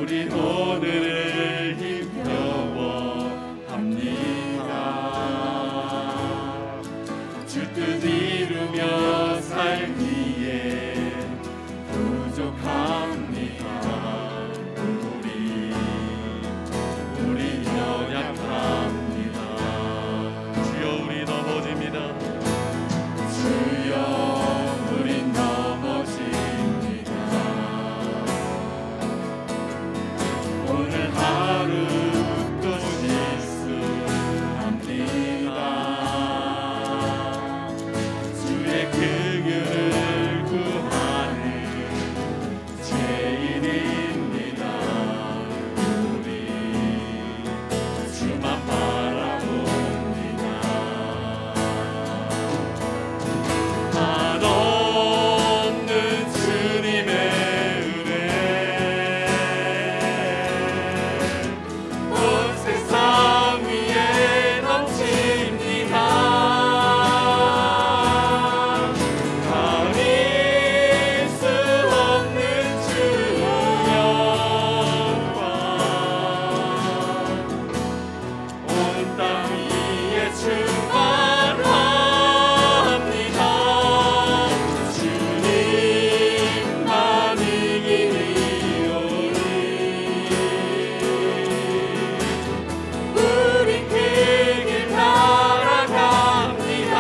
우리 오늘을 힘겨워합니다. 주 뜻 이루며 살기에 부족합니다. 우리 연약합니다. 주여 우리 넘어집니다. 주여 우리 넘어집니다. 오늘 하루 또 실수합니다. 주의 긍휼을 구하는 죄인입니다. 우리 주만 바라봅니다. 한없는 주님의 은혜 온 세상 위에 넘칩니다. 가릴 수 없는 주 영광 온 땅 위에 충만합니다. 주님만 이기리오니 우리 그 길 따라갑니다.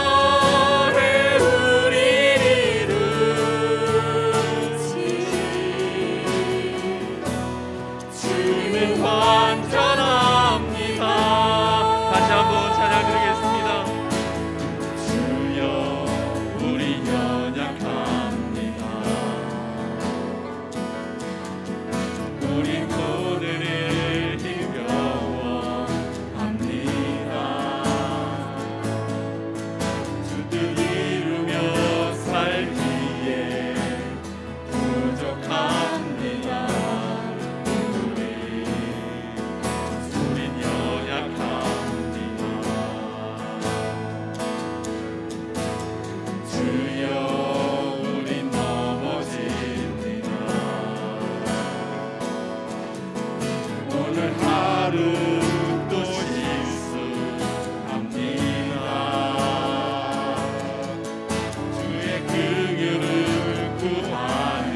그날에 우리를 이루시 주는 완전합니다. 다시 한번 찬양 드리겠습니다. 주여 우리 연약합니다. 우리 오늘을 힘겨워합니다. 주 뜻 이루며 살기에 부족합니다. 우린 연약합니다. 주여 우린 넘어집니다. 오늘 하루 또 실수합니다. 주의 긍휼을 구하는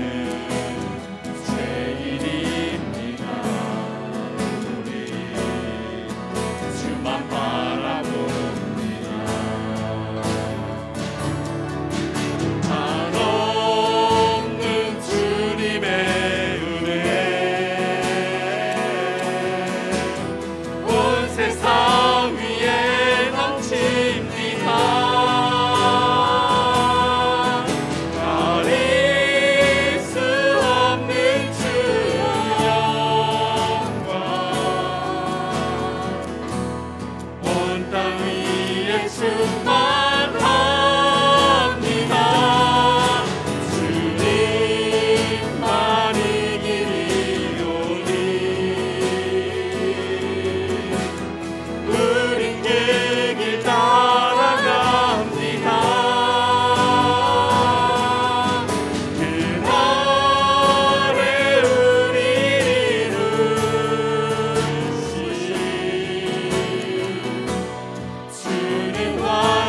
죄인입니다. 우리 주만 바라봅니다. 한없는 주님의 은혜 온 세상 위에 넘칩니다. 가릴 수 없는 주 영광 온 땅 위에 충만합니다. 주님만 이기리오니 우린 그 길 따라갑니다. 그날에 우리를 이루시 주는 완전합니다.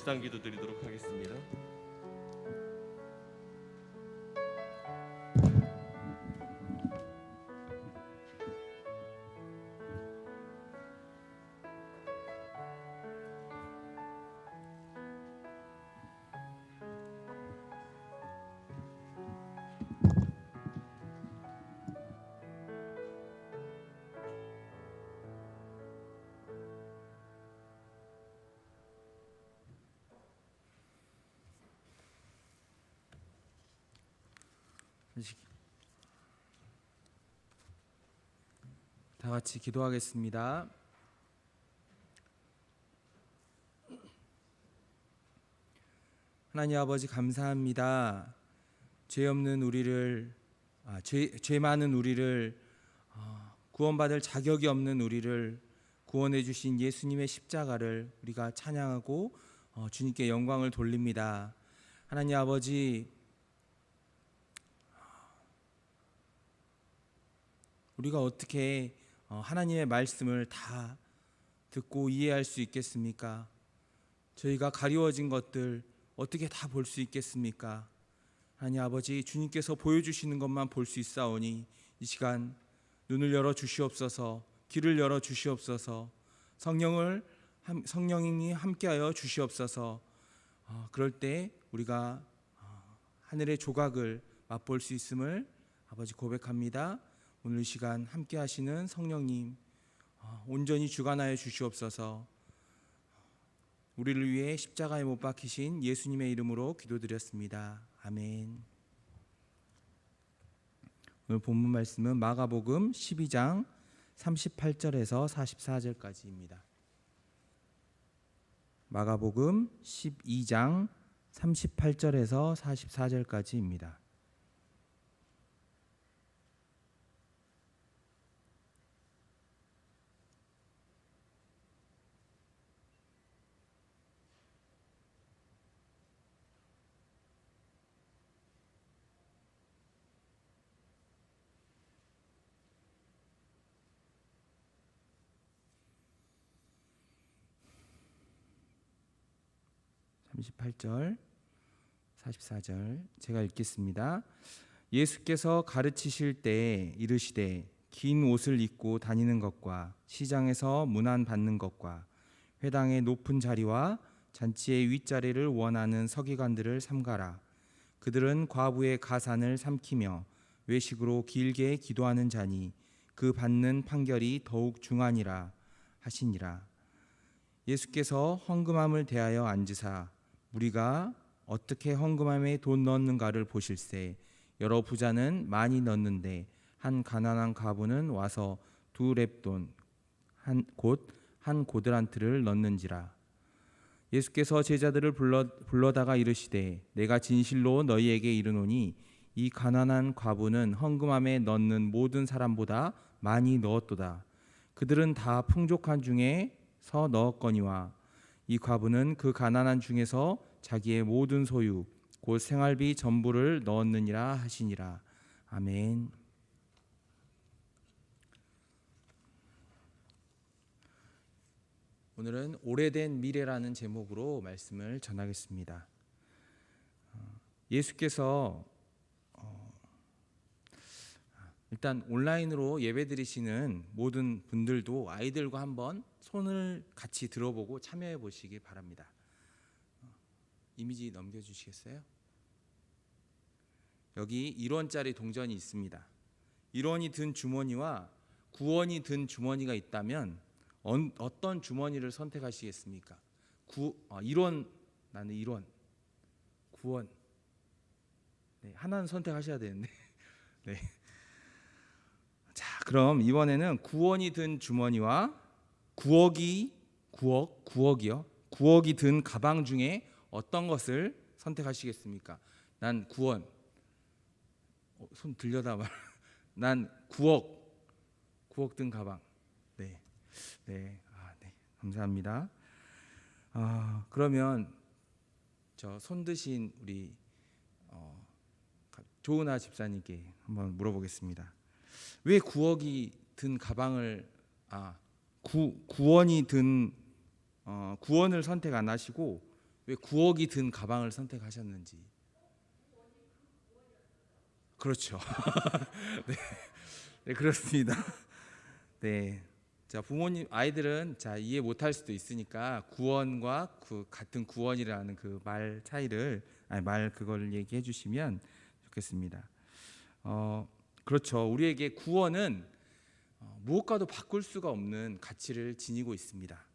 묵상기도 드리도록 하겠습니다. 다 같이 기도하겠습니다. 하나님 아버지 감사합니다. 죄 없는 우리를 죄 많은 우리를 구원받을 자격이 없는 우리를 구원해 주신 예수님의 십자가를 우리가 찬양하고 주님께 영광을 돌립니다. 하나님 아버지, 우리가 어떻게 하나님의 말씀을 다 듣고 이해할 수 있겠습니까? 저희가 가리워진 것들 어떻게 다 볼 수 있겠습니까? 하나님 아버지, 주님께서 보여주시는 것만 볼 수 있사오니 이 시간 눈을 열어 주시옵소서, 귀를 열어 주시옵소서, 성령님이 함께하여 주시옵소서. 그럴 때 우리가 하늘의 조각을 맛볼 수 있음을 아버지 고백합니다. 오늘 이 시간 함께 하시는 성령님 온전히 주관하여 주시옵소서. 우리를 위해 십자가에 못 박히신 예수님의 이름으로 기도드렸습니다. 아멘. 오늘 본문 말씀은 마가복음 12장 38절에서 44절까지입니다. 마가복음 12장 38절에서 44절까지입니다. (38절) 44절 제가 읽겠습니다. 예수께서 가르치실 때 이르시되 긴 옷을 입고 다니는 것과 시장에서 문안 받는 것과 회당의 높은 자리와 잔치의 윗자리를 원하는 서기관들을 삼가라. 그들은 과부의 가산을 삼키며 외식으로 길게 기도하는 자니 그 받는 판결이 더욱 중하니라 하시니라. 예수께서 헌금함을 대하여 앉으사 우리가 어떻게 헌금함에 돈 넣는가를 보실세. 여러 부자는 많이 넣는데 한 가난한 과부는 와서 2렙돈 곧 한 고드란트를 넣는지라. 예수께서 제자들을 불러다가 이르시되 내가 진실로 너희에게 이르노니 이 가난한 과부는 헌금함에 넣는 모든 사람보다 많이 넣었도다. 그들은 다 풍족한 중에서 넣었거니와 이 과부는 그 가난한 중에서 자기의 모든 소유 곧 생활비 전부를 넣었느니라 하시니라. 아멘. 오늘은 오래된 미래라는 제목으로 말씀을 전하겠습니다. 예수께서 일단 온라인으로 예배드리시는 모든 분들도 아이들과 한번 손을 같이 들어보고 참여해 보시기 바랍니다. 이미지 넘겨주시겠어요? 여기 1원짜리 동전이 있습니다. 1원이 든 주머니와 9원이 든 주머니가 있다면 어떤 주머니를 선택하시겠습니까? 1원, 나는 1원, 9원. 네, 하나는 선택하셔야 되는데. 네. 자, 그럼 이번에는 9원이 든 주머니와 9억이 든 가방 중에 어떤 것을 선택하시겠습니까? 난 9원. 손 들려다 말. 난 9억 든 가방. 네. 네. 네. 감사합니다. 그러면 저 손 드신 우리 조은아 집사님께 한번 물어보겠습니다. 왜 9억이 든 가방을 9원이 든 9원을 선택 안 하시고 왜 9억이 든 가방을 선택하셨는지. 그렇죠. 네, 네, 그렇습니다. 네, 자 부모님 아이들은 자 이해 못할 수도 있으니까 구원과 그 같은 구원이라는 그 말 차이를 말 그걸 얘기해 주시면 좋겠습니다. 그렇죠. 우리에게 구원은 무엇과도 바꿀 수가 없는 가치를 지니고 있습니다.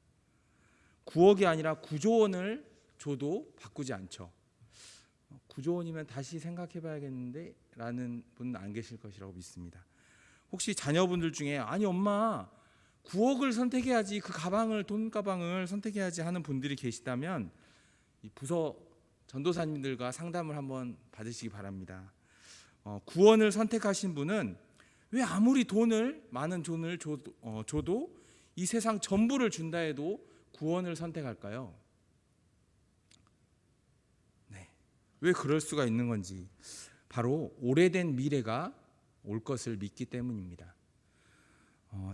9억이 아니라 9조 원을 줘도 바꾸지 않죠. 9조 원이면 다시 생각해 봐야겠는데 라는 분은 안 계실 것이라고 믿습니다. 혹시 자녀분들 중에 아니 엄마 9억을 선택해야지 그 가방을 돈 가방을 선택해야지 하는 분들이 계시다면 이 부서 전도사님들과 상담을 한번 받으시기 바랍니다. 구원을 선택하신 분은 왜 아무리 많은 돈을 줘도 이 세상 전부를 준다 해도 구원을 선택할까요? 네, 왜 그럴 수가 있는 건지 바로 오래된 미래가 올 것을 믿기 때문입니다.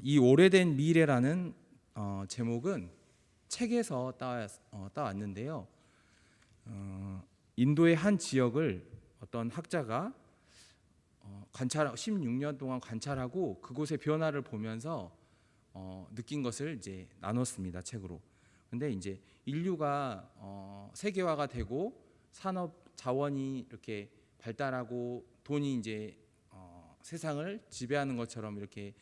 이 오래된 미래라는 제목은 책에서 따왔는데요. 인도의 한 지역을 어떤 학자가 16년 동안 관찰하고 그곳의 변화를 보면서 느낀 것을 이제 나눴습니다, 책으로. 근데 이제 인류가 세계화가 되고 산업 자원이 이렇게 발달하고 돈이 이제 세상을 지배하는 것처럼 이렇게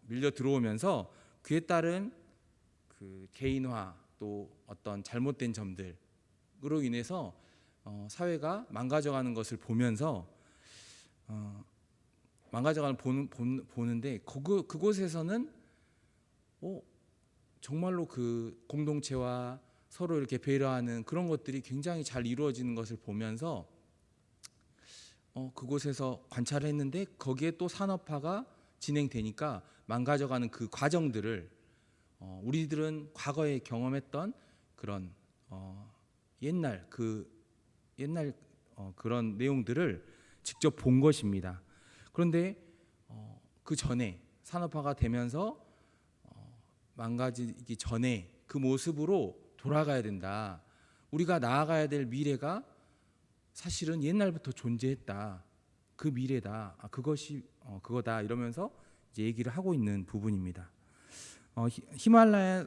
밀려 들어오면서 그에 따른 그 개인화 또 어떤 잘못된 점들로 인해서 사회가 망가져가는 것을 보면서 망가져가는 보는데 그곳에서는 정말로 그 공동체와 서로 이렇게 배려하는 그런 것들이 굉장히 잘 이루어지는 것을 보면서 그곳에서 관찰을 했는데 거기에 또 산업화가 진행되니까 망가져가는 그 과정들을 우리들은 과거에 경험했던 그런 옛날 그런 내용들을 직접 본 것입니다. 그런데 그 전에 산업화가 되면서 망가지기 전에 그 모습으로 돌아가야 된다. 우리가 나아가야 될 미래가 사실은 옛날부터 존재했다. 그 미래다. 그것이 그거다. 이러면서 이제 얘기를 하고 있는 부분입니다. 히말라야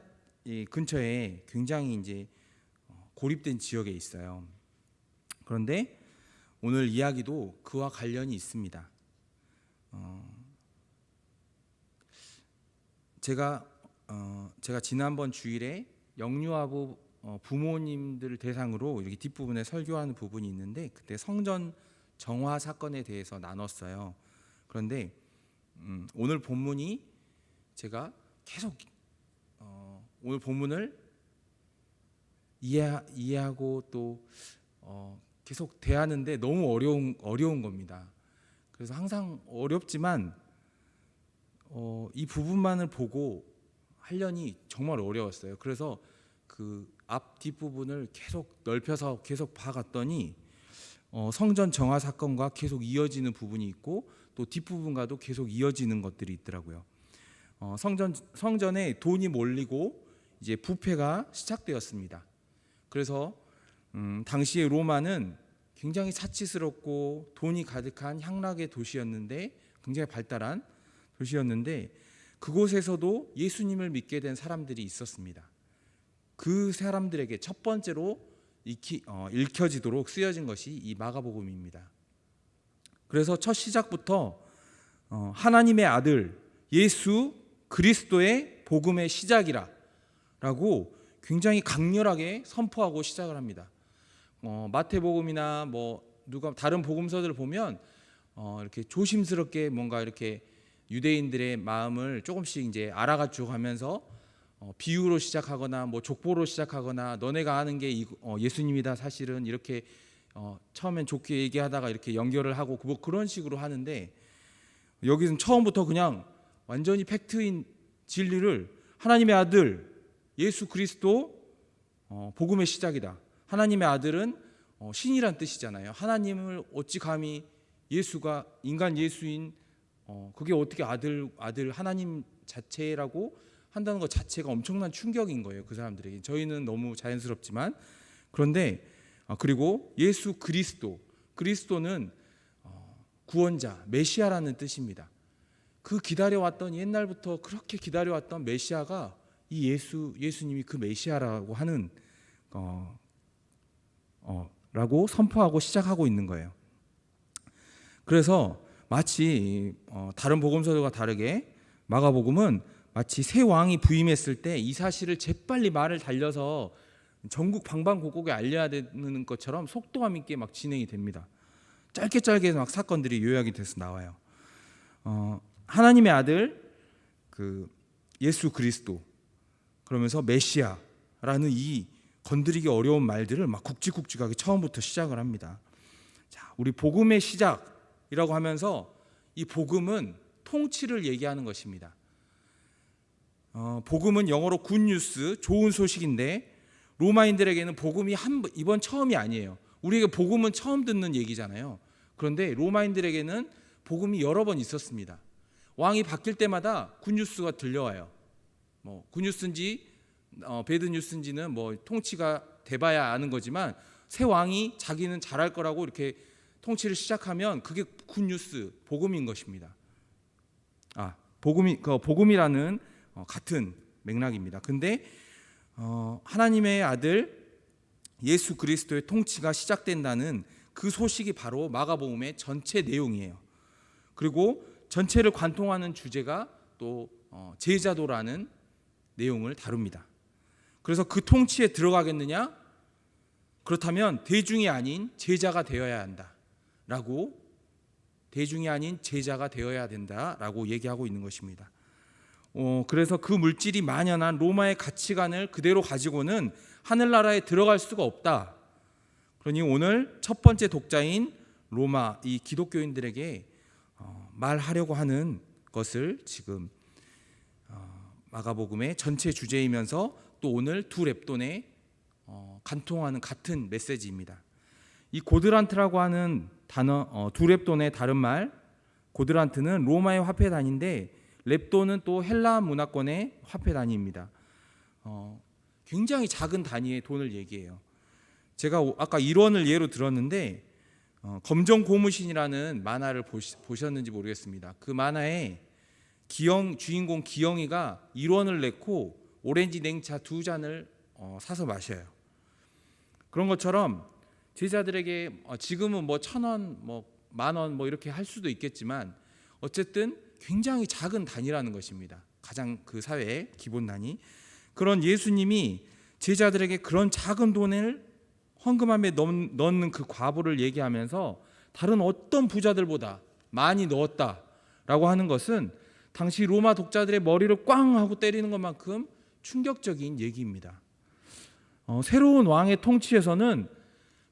근처에 굉장히 이제 고립된 지역에 있어요. 그런데 오늘 이야기도 그와 관련이 있습니다. 제가 지난번 주일에 영유아부 부모님들 대상으로 이렇게 뒷부분에 설교하는 부분이 있는데 그때 성전 정화 사건에 대해서 나눴어요. 그런데 오늘 본문이 제가 계속 오늘 본문을 이해하고 또 계속 대하는데 너무 어려운 겁니다. 그래서 항상 어렵지만 이 부분만을 보고 하려니 정말 어려웠어요. 그래서 그 앞 뒷부분을 계속 넓혀서 계속 봐갔더니 성전 정화 사건과 계속 이어지는 부분이 있고 또 뒷부분과도 계속 이어지는 것들이 있더라고요. 성전에 돈이 몰리고 이제 부패가 시작되었습니다. 그래서 당시의 로마는 굉장히 사치스럽고 돈이 가득한 향락의 도시였는데 굉장히 발달한 도시였는데 그곳에서도 예수님을 믿게 된 사람들이 있었습니다. 그 사람들에게 첫 번째로 읽혀지도록 쓰여진 것이 이 마가복음입니다. 그래서 첫 시작부터 하나님의 아들 예수 그리스도의 복음의 시작이라 라고 굉장히 강렬하게 선포하고 시작을 합니다. 마태복음이나 누가 다른 복음서들을 보면 이렇게 조심스럽게 뭔가 이렇게 유대인들의 마음을 조금씩 이제 알아가지고 가면서 비유로 시작하거나 족보로 시작하거나 너네가 아는 게 예수님이다 사실은 이렇게 처음엔 좋게 얘기하다가 이렇게 연결을 하고 그런 식으로 하는데 여기는 처음부터 그냥 완전히 팩트인 진리를 하나님의 아들 예수 그리스도 복음의 시작이다. 하나님의 아들은 신이란 뜻이잖아요. 하나님을 어찌 감히 예수가 인간 예수인 그게 어떻게 아들 하나님 자체라고 한다는 것 자체가 엄청난 충격인 거예요. 그 사람들에게. 저희는 너무 자연스럽지만 그런데 그리고 예수 그리스도는 구원자, 메시아라는 뜻입니다. 그 기다려왔던, 옛날부터 그렇게 기다려왔던 메시아가 이 예수님이 그 메시아라고 하는 라고 선포하고 시작하고 있는 거예요. 그래서 마치 다른 복음서들과 다르게 마가복음은 마치 새 왕이 부임했을 때 이 사실을 재빨리 말을 달려서 전국 방방곡곡에 알려야 되는 것처럼 속도감 있게 막 진행이 됩니다. 짧게 막 사건들이 요약이 돼서 나와요. 하나님의 아들 그 예수 그리스도, 그러면서 메시아라는 이 건드리기 어려운 말들을 막 굵직굵직하게 처음부터 시작을 합니다. 자, 우리 복음의 시작이라고 하면서 이 복음은 통치를 얘기하는 것입니다. 복음은 영어로 굿뉴스, 좋은 소식인데 로마인들에게는 복음이 이번 처음이 아니에요. 우리에게 복음은 처음 듣는 얘기잖아요. 그런데 로마인들에게는 복음이 여러 번 있었습니다. 왕이 바뀔 때마다 굿뉴스가 들려와요. 뭐 굿뉴스인지 배드뉴스인지는 뭐 통치가 돼봐야 아는 거지만, 새 왕이 자기는 잘할 거라고 이렇게 통치를 시작하면 그게 굿뉴스, 복음인 것입니다. 복음이라는 같은 맥락입니다. 근데 하나님의 아들 예수 그리스도의 통치가 시작된다는 그 소식이 바로 마가복음의 전체 내용이에요. 그리고 전체를 관통하는 주제가 또 제자도라는 내용을 다룹니다. 그래서 그 통치에 들어가겠느냐? 그렇다면 대중이 아닌 제자가 되어야 한다라고, 대중이 아닌 제자가 되어야 된다라고 얘기하고 있는 것입니다. 그래서 그 물질이 만연한 로마의 가치관을 그대로 가지고는 하늘나라에 들어갈 수가 없다. 그러니 오늘 첫 번째 독자인 로마 이 기독교인들에게 말하려고 하는 것을 지금 마가복음의 전체 주제이면서 또 오늘 두 렙돈에 간통하는 같은 메시지입니다. 이 고드란트라고 하는 단어, 두 렙돈의 다른 말, 고드란트는 로마의 화폐 단위인데 렙돈은 또 헬라 문화권의 화폐 단위입니다. 굉장히 작은 단위의 돈을 얘기해요. 제가 아까 1원을 예로 들었는데 검정 고무신이라는 만화를 보셨는지 모르겠습니다. 그 만화에 주인공 기영이가 1원을 내고 오렌지 냉차 2잔을 사서 마셔요. 그런 것처럼 제자들에게 지금은 뭐 1,000원, 뭐 10,000원 뭐 이렇게 할 수도 있겠지만 어쨌든 굉장히 작은 단위라는 것입니다. 가장 그 사회의 기본 단위. 그런 예수님이 제자들에게 그런 작은 돈을 헌금함에 넣는 그 과부를 얘기하면서 다른 어떤 부자들보다 많이 넣었다라고 하는 것은 당시 로마 독자들의 머리를 꽝 하고 때리는 것만큼 충격적인 얘기입니다. 새로운 왕의 통치에서는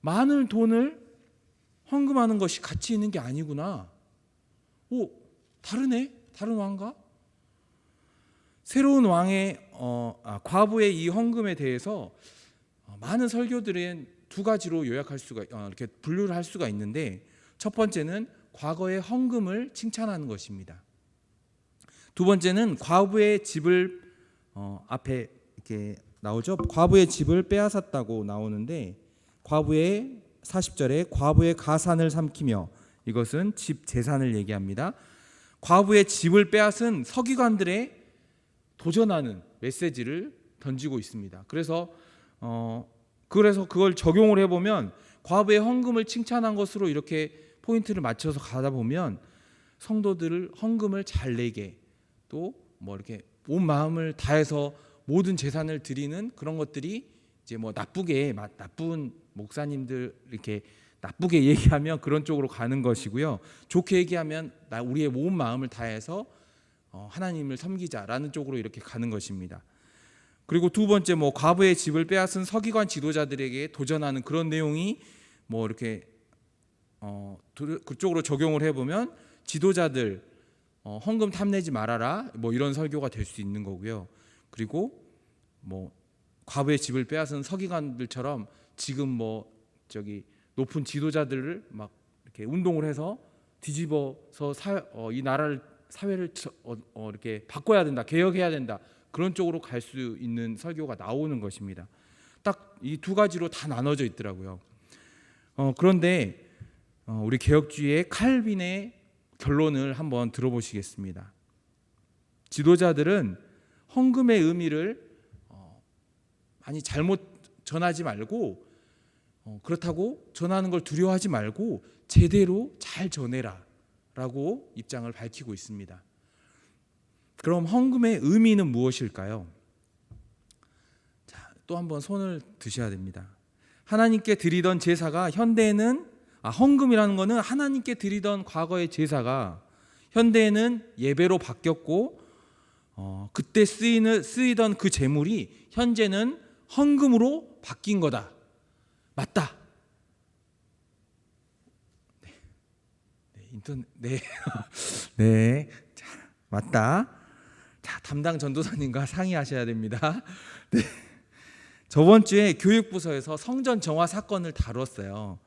많은 돈을 헌금하는 것이 가치 있는 게 아니구나. 다르네? 다른 왕가? 새로운 왕의 과부의 이 헌금에 대해서 많은 설교들은 두 가지로 요약할 수가 이렇게 분류를 할 수가 있는데, 첫 번째는 과거의 헌금을 칭찬하는 것입니다. 두 번째는 과부의 집을 앞에 이렇게 나오죠. 과부의 집을 빼앗았다고 나오는데, 과부의 40절에 과부의 가산을 삼키며, 이것은 집 재산을 얘기합니다. 과부의 집을 빼앗은 서기관들의 도전하는 메시지를 던지고 있습니다. 그래서 그걸 적용을 해보면 과부의 헌금을 칭찬한 것으로 이렇게 포인트를 맞춰서 가다 보면 성도들을 헌금을 잘 내게, 또 뭐 이렇게 온 마음을 다해서 모든 재산을 드리는 그런 것들이 이제 뭐 나쁜 목사님들 이렇게 나쁘게 얘기하면 그런 쪽으로 가는 것이고요. 좋게 얘기하면 우리의 온 마음을 다해서 하나님을 섬기자라는 쪽으로 이렇게 가는 것입니다. 그리고 두 번째, 뭐 과부의 집을 빼앗은 서기관 지도자들에게 도전하는 그런 내용이 뭐 이렇게 그쪽으로 적용을 해보면 지도자들 헌금 탐내지 말아라, 뭐 이런 설교가 될 수 있는 거고요. 그리고 뭐 과부의 집을 빼앗은 서기관들처럼 지금 뭐 높은 지도자들을 막 이렇게 운동을 해서 뒤집어서 이 나라를 사회를 이렇게 바꿔야 된다, 개혁해야 된다, 그런 쪽으로 갈 수 있는 설교가 나오는 것입니다. 딱 이 두 가지로 다 나눠져 있더라고요. 그런데 우리 개혁주의의 칼빈의 결론을 한번 들어보시겠습니다. 지도자들은 헌금의 의미를 많이 잘못 전하지 말고 그렇다고 전하는 걸 두려워하지 말고 제대로 잘 전해라 라고 입장을 밝히고 있습니다. 그럼 헌금의 의미는 무엇일까요? 자, 또 한번 손을 드셔야 됩니다. 하나님께 드리던 제사가 현대에는 헌금이라는 것은 하나님께 드리던 과거의 제사가 현대에는 예배로 바뀌었고 그때 쓰이던 그 제물이 현재는 헌금으로 바뀐 거다. 맞다. 네. 자, 맞다. 자, 담당 전도사님과 상의하셔야 됩니다. 네. 저번 주에 교육부서에서 성전 정화 사건을 다뤘어요.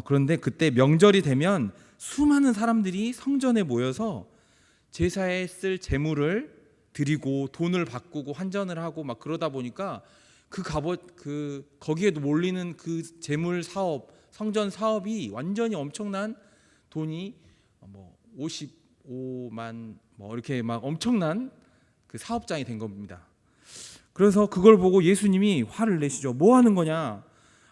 그런데 그때 명절이 되면 수많은 사람들이 성전에 모여서 제사에 쓸 제물을 드리고 돈을 바꾸고 환전을 하고 막 그러다 보니까 거기에도 몰리는 그 제물 사업, 성전 사업이 완전히 엄청난 돈이 55만 이렇게 막 엄청난 그 사업장이 된 겁니다. 그래서 그걸 보고 예수님이 화를 내시죠. 뭐 하는 거냐?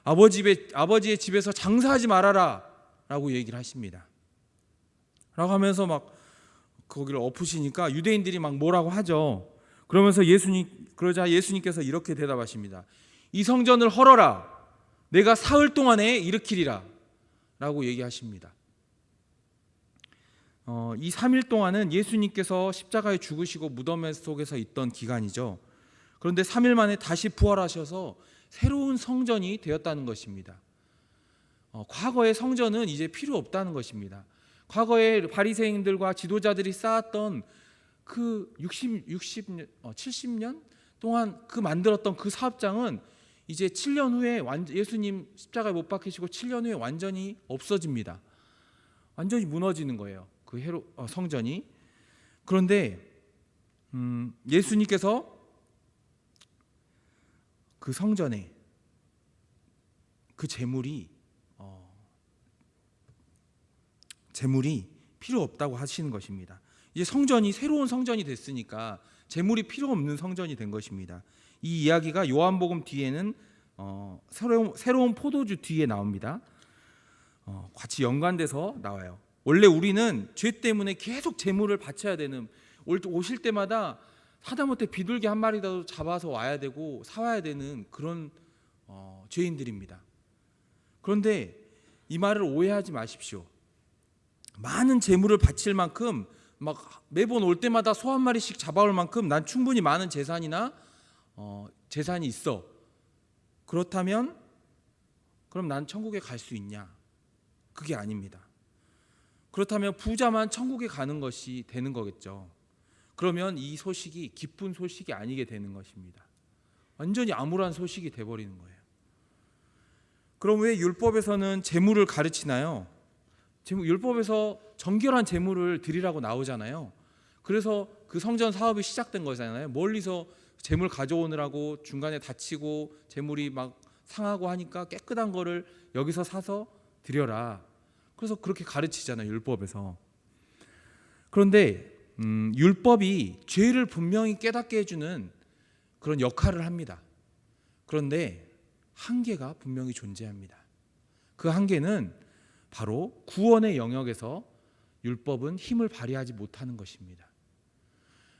아버지의 집에서 장사하지 말아라 라고 얘기를 하십니다. 라고 하면서 막 거기를 엎으시니까 유대인들이 막 뭐라고 하죠. 그러자 예수님께서 이렇게 대답하십니다. 이 성전을 헐어라. 내가 사흘 동안에 일으키리라 라고 얘기하십니다. 이 3일 동안은 예수님께서 십자가에 죽으시고 무덤 속에서 있던 기간이죠. 그런데 3일 만에 다시 부활하셔서 새로운 성전이 되었다는 것입니다. 과거의 성전은 이제 필요 없다는 것입니다. 과거에 바리새인들과 지도자들이 쌓았던 그 70년 동안 만들었던 그 사업장은 이제 7년 후에 예수님 십자가에 못 박히시고 7년 후에 완전히 없어집니다. 완전히 무너지는 거예요. 그 성전이. 그런데 예수님께서 그 성전에 그 제물이 필요 없다고 하시는 것입니다. 이제 새로운 성전이 됐으니까 제물이 필요 없는 성전이 된 것입니다. 이 이야기가 요한복음 뒤에는 새로운 포도주 뒤에 나옵니다. 같이 연관돼서 나와요. 원래 우리는 죄 때문에 계속 제물을 바쳐야 되는, 오실 때마다 하다못해 비둘기 한 마리라도 잡아서 와야 되고 사와야 되는 그런 죄인들입니다. 그런데 이 말을 오해하지 마십시오. 많은 제물을 바칠 만큼 막 매번 올 때마다 소 한 마리씩 잡아올 만큼 난 충분히 많은 재산이 있어. 그렇다면 그럼 난 천국에 갈 수 있냐? 그게 아닙니다. 그렇다면 부자만 천국에 가는 것이 되는 거겠죠. 그러면 이 소식이 기쁜 소식이 아니게 되는 것입니다. 완전히 암울한 소식이 돼버리는 거예요. 그럼 왜 율법에서는 제물을 가르치나요? 율법에서 정결한 제물을 드리라고 나오잖아요. 그래서 그 성전 사업이 시작된 거잖아요. 멀리서 제물 가져오느라고 중간에 다치고 제물이 막 상하고 하니까 깨끗한 거를 여기서 사서 드려라. 그래서 그렇게 가르치잖아요, 율법에서. 그런데 율법이 죄를 분명히 깨닫게 해주는 그런 역할을 합니다. 그런데 한계가 분명히 존재합니다. 그 한계는 바로 구원의 영역에서 율법은 힘을 발휘하지 못하는 것입니다.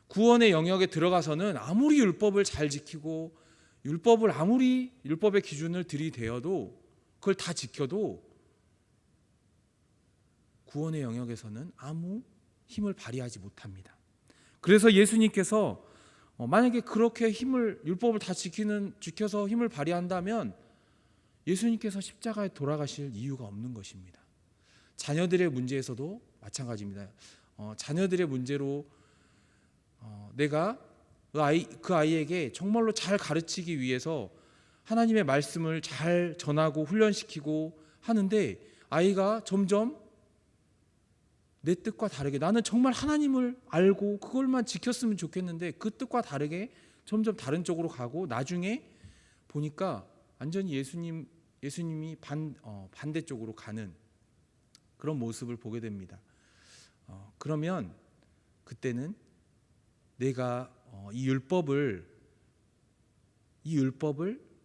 구원의 영역에 들어가서는 아무리 율법을 잘 지키고 율법의 기준을 들이대어도 그걸 다 지켜도 구원의 영역에서는 아무 힘을 발휘하지 못합니다. 그래서 예수님께서 만약에 그렇게 율법을 다 지켜서 힘을 발휘한다면 예수님께서 십자가에 돌아가실 이유가 없는 것입니다. 자녀들의 문제에서도 마찬가지입니다. 자녀들의 문제로 내가 그 아이에게 정말로 잘 가르치기 위해서 하나님의 말씀을 잘 전하고 훈련시키고 하는데 아이가 점점 내 뜻과 다르게, 나는 정말 하나님을 알고 그걸만 지켰으면 좋겠는데 그 뜻과 다르게 점점 다른 쪽으로 가고 나중에 보니까 완전히 예수님이 반대쪽으로 가는 그런 모습을 보게 됩니다. 그러면 그때는 내가 이 율법을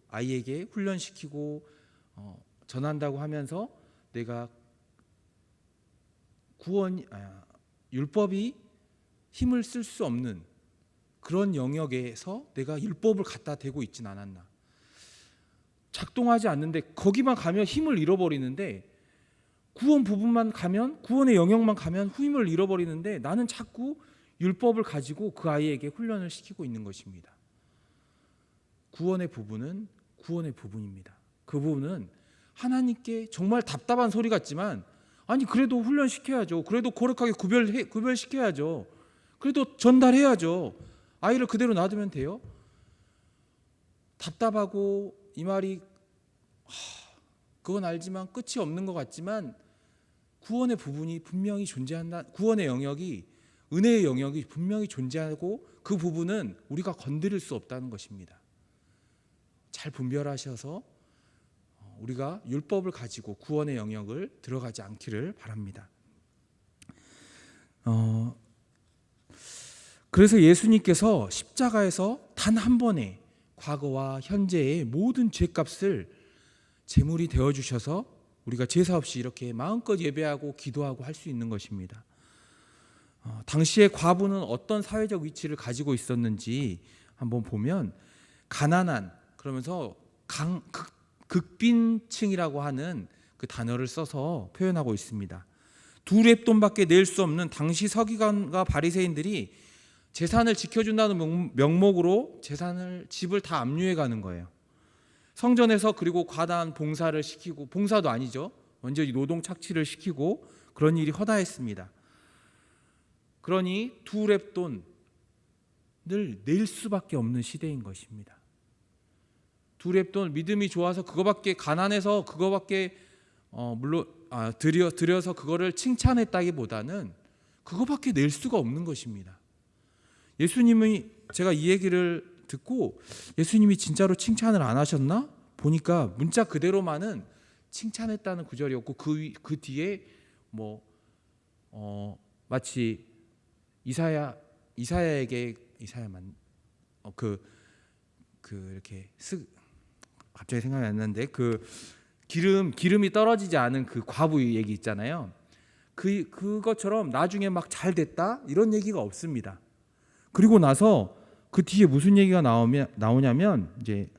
아이에게 훈련시키고 전한다고 하면서 내가 율법이 힘을 쓸 수 없는 그런 영역에서 내가 율법을 갖다 대고 있진 않았나. 작동하지 않는데 거기만 가면 힘을 잃어버리는데 구원 부분만 가면 구원의 영역만 가면 힘을 잃어버리는데 나는 자꾸 율법을 가지고 그 아이에게 훈련을 시키고 있는 것입니다. 구원의 부분은 구원의 부분입니다. 그 부분은 하나님께 정말 답답한 소리 같지만 아니 그래도 훈련시켜야죠. 그래도 거룩하게 구별시켜야죠. 그래도 전달해야죠. 아이를 그대로 놔두면 돼요? 답답하고 이 말이 그건 알지만 끝이 없는 것 같지만 구원의 부분이 분명히 존재한다. 구원의 영역이 은혜의 영역이 분명히 존재하고 그 부분은 우리가 건드릴 수 없다는 것입니다. 잘 분별하셔서 우리가 율법을 가지고 구원의 영역을 들어가지 않기를 바랍니다. 그래서 예수님께서 십자가에서 단 한 번에 과거와 현재의 모든 죄값을 제물이 되어 주셔서 우리가 제사 없이 이렇게 마음껏 예배하고 기도하고 할 수 있는 것입니다. 당시에 과부는 어떤 사회적 위치를 가지고 있었는지 한번 보면 가난한 그러면서 극빈층이라고 하는 그 단어를 써서 표현하고 있습니다. 두 렙돈밖에 낼 수 없는 당시 서기관과 바리새인들이 재산을 지켜준다는 명목으로 집을 다 압류해 가는 거예요. 성전에서 그리고 과다한 봉사를 시키고 봉사도 아니죠. 완전히 노동 착취를 시키고 그런 일이 허다했습니다. 그러니 두 렙돈을 낼 수밖에 없는 시대인 것입니다. 두 렙돈 믿음이 좋아서 그거밖에 가난해서 그거밖에 드려서 그거를 칭찬했다기보다는 그거밖에 낼 수가 없는 것입니다. 예수님이 제가 이 얘기를 듣고 예수님이 진짜로 칭찬을 안 하셨나? 보니까 문자 그대로만은 칭찬했다는 구절이었고 그 뒤에 마치 이사야에게 이렇게 갑자기 생각이 안 나는데 그 기름이 떨어지지 않은 그 과부 얘기 있잖아요. 그것처럼 나중에 막 잘 됐다 이런 얘기가 없습니다. 그리고 나서 그 뒤에 무슨 얘기가 나오냐면 이제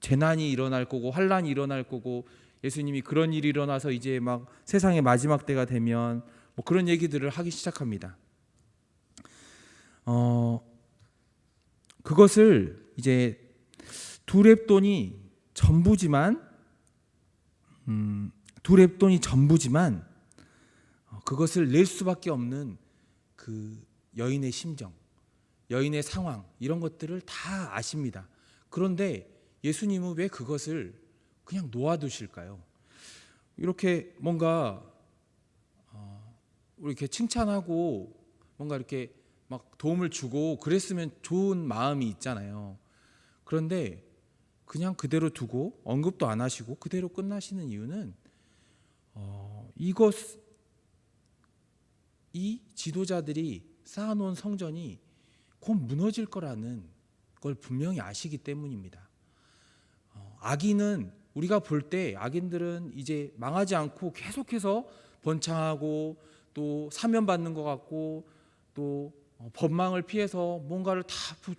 재난이 일어날 거고 환란이 일어날 거고 예수님이 그런 일이 일어나서 이제 막 세상의 마지막 때가 되면 그런 얘기들을 하기 시작합니다. 그것을 이제 두 렙돈이 전부지만 그것을 낼 수밖에 없는 그 여인의 심정, 여인의 상황 이런 것들을 다 아십니다. 그런데 예수님은 왜 그것을 그냥 놓아두실까요? 이렇게 뭔가 이렇게 칭찬하고 뭔가 이렇게 막 도움을 주고 그랬으면 좋은 마음이 있잖아요. 그런데 그냥 그대로 두고 언급도 안 하시고 그대로 끝나시는 이유는 이 지도자들이 쌓아놓은 성전이 곧 무너질 거라는 걸 분명히 아시기 때문입니다. 악인은 우리가 볼 때 악인들은 이제 망하지 않고 계속해서 번창하고 또 사면받는 것 같고 또 법망을 피해서 뭔가를 다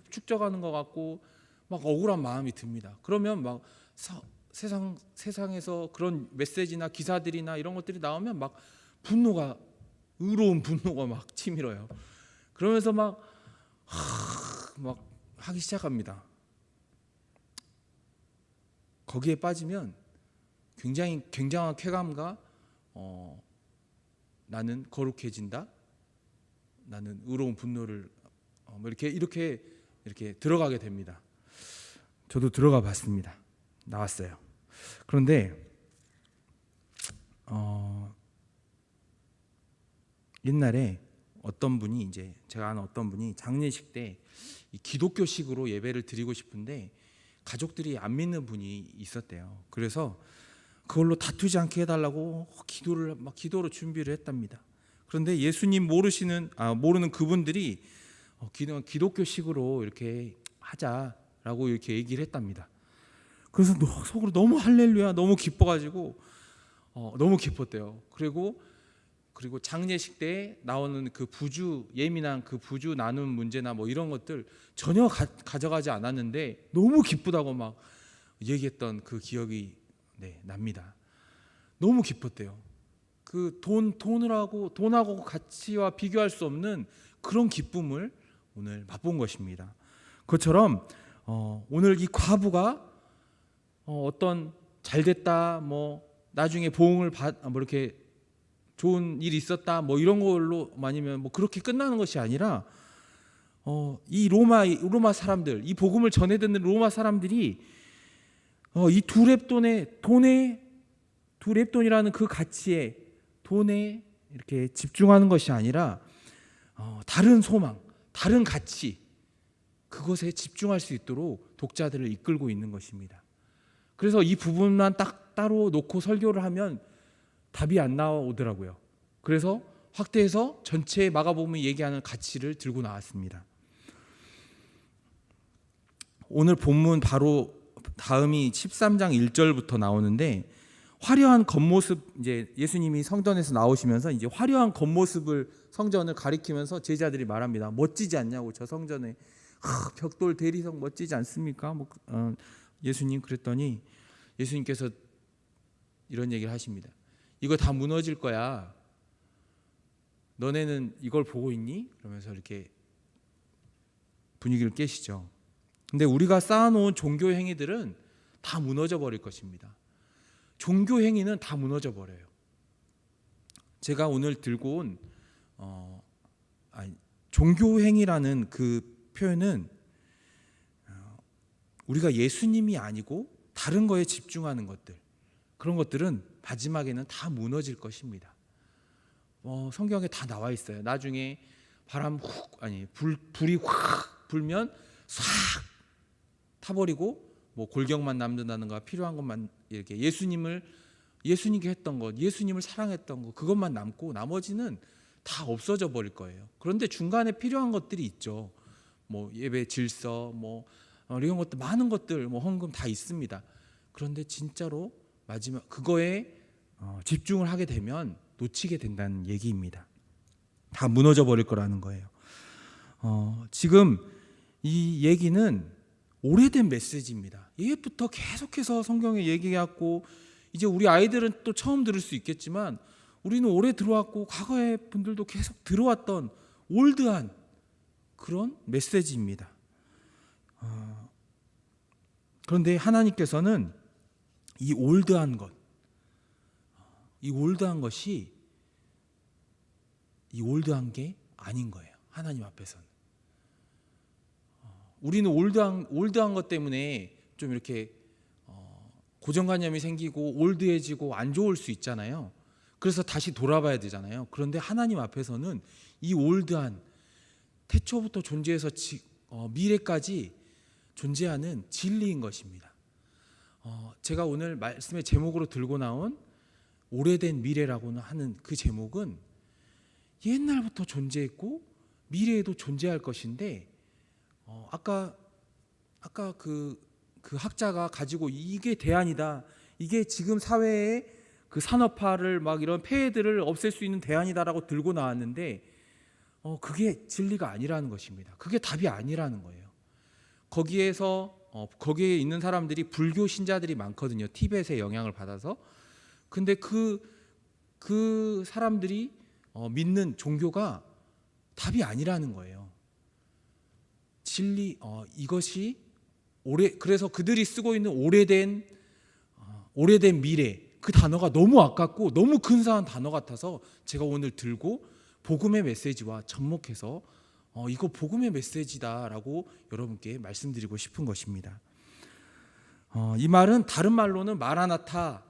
축적하는 것 같고 막 억울한 마음이 듭니다. 그러면 막 세상에서 그런 메시지나 기사들이나 이런 것들이 나오면 막 의로운 분노가 막 치밀어요. 그러면서 막 하기 시작합니다. 거기에 빠지면 굉장한 쾌감과 나는 거룩해진다. 나는 의로운 분노를 이렇게 들어가게 됩니다. 저도 들어가 봤습니다. 나왔어요. 그런데 옛날에 제가 아는 어떤 분이 장례식 때 이 기독교식으로 예배를 드리고 싶은데 가족들이 안 믿는 분이 있었대요. 그래서 그걸로 다투지 않게 해달라고 기도로 준비를 했답니다. 그런데 예수님 모르는 그분들이 기독교식으로 이렇게 하자라고 이렇게 얘기를 했답니다. 그래서 속으로 너무 할렐루야, 너무 기뻐가지고 너무 기뻤대요. 그리고 장례식 때 나오는 그 예민한 그 부주 나눔 문제나 뭐 이런 것들 전혀 가져가지 않았는데 너무 기쁘다고 막 얘기했던 그 기억이 납니다. 너무 기뻤대요. 그 돈하고 가치와 비교할 수 없는 그런 기쁨을 오늘 맛본 것입니다. 그것처럼 오늘 이 과부가 어떤 잘됐다, 뭐 나중에 보응을 뭐 이렇게 좋은 일이 있었다, 뭐 이런 걸로 아니면 뭐 그렇게 끝나는 것이 아니라 이 로마 사람들, 이 복음을 전해 듣는 로마 사람들이 이 두 렙돈이라는 그 가치에, 돈에 이렇게 집중하는 것이 아니라 다른 소망, 다른 가치, 그것에 집중할 수 있도록 독자들을 이끌고 있는 것입니다. 그래서 이 부분만 딱 따로 놓고 설교를 하면 답이 안 나오더라고요. 그래서 확대해서 전체 마가복음이 얘기하는 가치를 들고 나왔습니다. 오늘 본문 바로 다음이 13장 1절부터 나오는데, 화려한 겉모습, 이제 예수님이 성전에서 나오시면서 이제 화려한 겉모습을, 성전을 가리키면서 제자들이 말합니다. 멋지지 않냐고, 저 성전에 벽돌 대리석 멋지지 않습니까? 예수님 그랬더니 예수님께서 이런 얘기를 하십니다. 이거 다 무너질 거야. 너네는 이걸 보고 있니? 그러면서 이렇게 분위기를 깨시죠. 근데 우리가 쌓아놓은 종교 행위들은 다 무너져 버릴 것입니다. 종교 행위는 다 무너져 버려요. 제가 오늘 들고 온 종교 행위라는 그 표현은 우리가 예수님이 아니고 다른 거에 집중하는 것들, 그런 것들은 마지막에는 다 무너질 것입니다. 성경에 다 나와 있어요. 나중에 불이 확 불면 싹 타버리고 뭐 골격만 남는다든가 필요한 것만 이렇게 예수님께 했던 것, 예수님을 사랑했던 것, 그것만 남고 나머지는 다 없어져 버릴 거예요. 그런데 중간에 필요한 것들이 있죠. 뭐 예배 질서, 뭐 이런 것들, 많은 것들, 뭐 헌금 다 있습니다. 그런데 진짜로 마지막 그거에 집중을 하게 되면 놓치게 된다는 얘기입니다. 다 무너져 버릴 거라는 거예요. 지금 이 얘기는 오래된 메시지입니다. 예부터 계속해서 성경에 얘기해왔고, 이제 우리 아이들은 또 처음 들을 수 있겠지만 우리는 오래 들어왔고 과거의 분들도 계속 들어왔던 올드한 그런 메시지입니다. 그런데 하나님께서는 이 올드한 것이 이 올드한 게 아닌 거예요. 하나님 앞에서는. 우리는 올드한 것 때문에 좀 이렇게 고정관념이 생기고 올드해지고 안 좋을 수 있잖아요. 그래서 다시 돌아봐야 되잖아요. 그런데 하나님 앞에서는 이 올드한, 태초부터 존재해서 미래까지 존재하는 진리인 것입니다. 제가 오늘 말씀의 제목으로 들고 나온 오래된 미래라고는 하는 그 제목은 옛날부터 존재했고 미래에도 존재할 것인데, 아까 그 학자가 가지고 이게 대안이다, 이게 지금 사회의 그 산업화를 막 이런 폐해들을 없앨 수 있는 대안이다라고 들고 나왔는데, 그게 진리가 아니라는 것입니다. 그게 답이 아니라는 거예요. 거기에 있는 사람들이 불교 신자들이 많거든요. 티벳의 영향을 받아서. 근데 그 사람들이 믿는 종교가 답이 아니라는 거예요. 진리, 이것이 그래서 그들이 쓰고 있는 오래된 미래, 그 단어가 너무 아깝고 너무 근사한 단어 같아서 제가 오늘 들고 복음의 메시지와 접목해서 이거 복음의 메시지다라고 여러분께 말씀드리고 싶은 것입니다. 이 말은 다른 말로는 마라나타,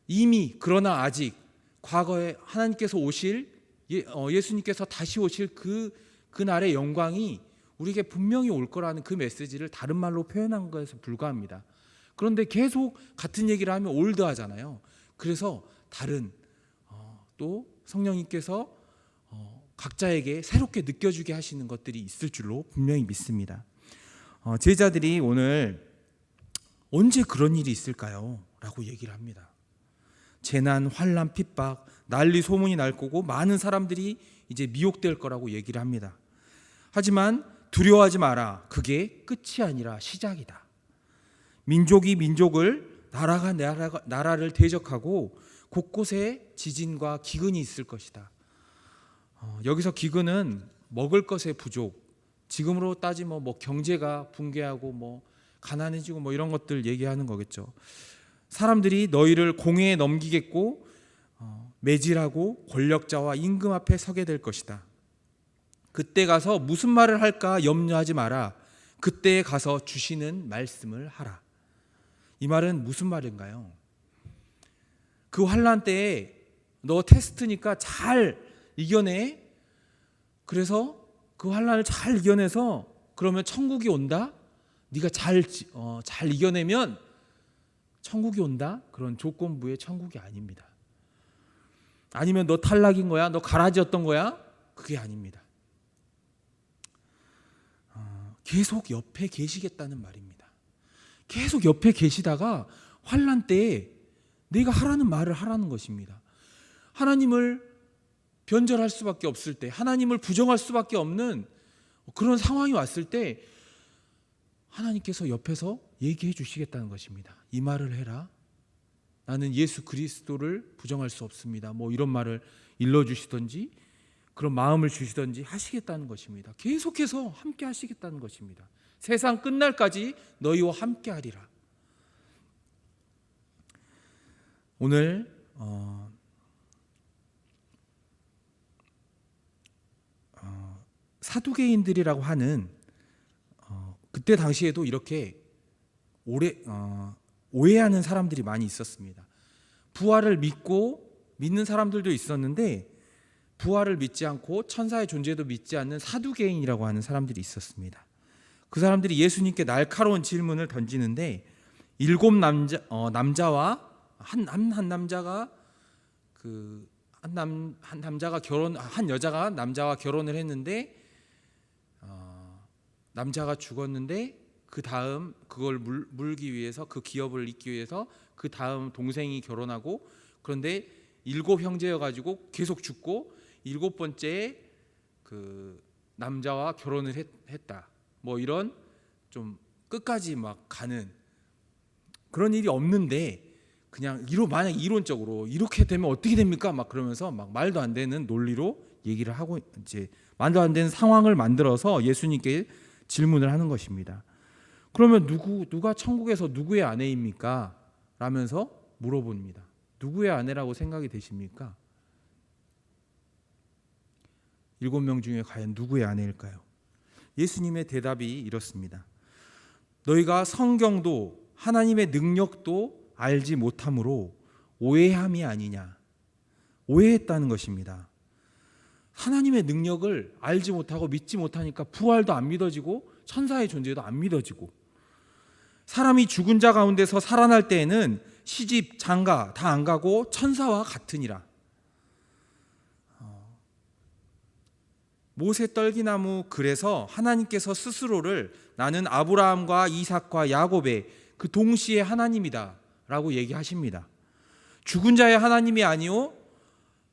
이미 그러나 아직, 과거에 하나님께서 오실, 예수님께서 다시 오실 그 날의 영광이 우리에게 분명히 올 거라는 그 메시지를 다른 말로 표현한 것에 불과합니다. 그런데 계속 같은 얘기를 하면 올드하잖아요. 그래서 다른 또 성령님께서 각자에게 새롭게 느껴주게 하시는 것들이 있을 줄로 분명히 믿습니다. 제자들이 오늘 언제 그런 일이 있을까요? 라고 얘기를 합니다. 재난, 환난, 핍박, 난리 소문이 날 거고 많은 사람들이 이제 미혹될 거라고 얘기를 합니다. 하지만 두려워하지 마라. 그게 끝이 아니라 시작이다. 민족이 민족을, 나라가 나라를 대적하고 곳곳에 지진과 기근이 있을 것이다. 여기서 기근은 먹을 것의 부족, 지금으로 따지면 뭐 경제가 붕괴하고 뭐 가난해지고 뭐 이런 것들 얘기하는 거겠죠. 사람들이 너희를 공회에 넘기겠고 매질하고 권력자와 임금 앞에 서게 될 것이다. 그때 가서 무슨 말을 할까 염려하지 마라. 그때에 가서 주시는 말씀을 하라. 이 말은 무슨 말인가요? 그 환난 때에 너 테스트니까 잘 이겨내. 그래서 그 환난을 잘 이겨내서 그러면 천국이 온다. 네가 잘 이겨내면 천국이 온다. 그런 조건부의 천국이 아닙니다. 아니면 너 탈락인 거야? 너 가라지였던 거야? 그게 아닙니다. 계속 옆에 계시겠다는 말입니다. 계속 옆에 계시다가 환난 때에 내가 하라는 말을 하라는 것입니다. 하나님을 변절할 수밖에 없을 때, 하나님을 부정할 수밖에 없는 그런 상황이 왔을 때 하나님께서 옆에서 얘기해 주시겠다는 것입니다. 이 말을 해라. 나는 예수 그리스도를 부정할 수 없습니다. 뭐 이런 말을 일러주시든지 그런 마음을 주시든지 하시겠다는 것입니다. 계속해서 함께 하시겠다는 것입니다. 세상 끝날까지 너희와 함께 하리라. 오늘 사두개인들이라고 하는 그때 당시에도 이렇게 오해하는 사람들이 많이 있었습니다. 부활을 믿는 사람들도 있었는데 부활을 믿지 않고 천사의 존재도 믿지 않는 사두개인이라고 하는 사람들이 있었습니다. 그 사람들이 예수님께 날카로운 질문을 던지는데 7 남자와 한 여자가 남자와 결혼을 했는데 남자가 죽었는데 그 다음 그걸 물기 위해서 그 기업을 잇기 위해서 그 다음 동생이 결혼하고 그런데 7 형제여가지고 계속 죽고 7번째에 그 남자와 결혼을 했다. 뭐 이런 좀 끝까지 막 가는 그런 일이 없는데 그냥 만약 이론적으로 이렇게 되면 어떻게 됩니까? 막 그러면서 막 말도 안 되는 논리로 얘기를 하고 이제 말도 안 되는 상황을 만들어서 예수님께 질문을 하는 것입니다. 그러면 누가 천국에서 누구의 아내입니까? 라면서 물어봅니다. 누구의 아내라고 생각이 되십니까? 7명 중에 과연 누구의 아내일까요? 예수님의 대답이 이렇습니다. 너희가 성경도 하나님의 능력도 알지 못함으로 오해함이 아니냐. 오해했다는 것입니다. 하나님의 능력을 알지 못하고 믿지 못하니까 부활도 안 믿어지고 천사의 존재도 안 믿어지고 사람이 죽은 자 가운데서 살아날 때에는 시집, 장가 다 안 가고 천사와 같으니라. 모세 떨기나무 글에서 하나님께서 스스로를 나는 아브라함과 이삭과 야곱의 그 동시에 하나님이다 라고 얘기하십니다. 죽은 자의 하나님이 아니오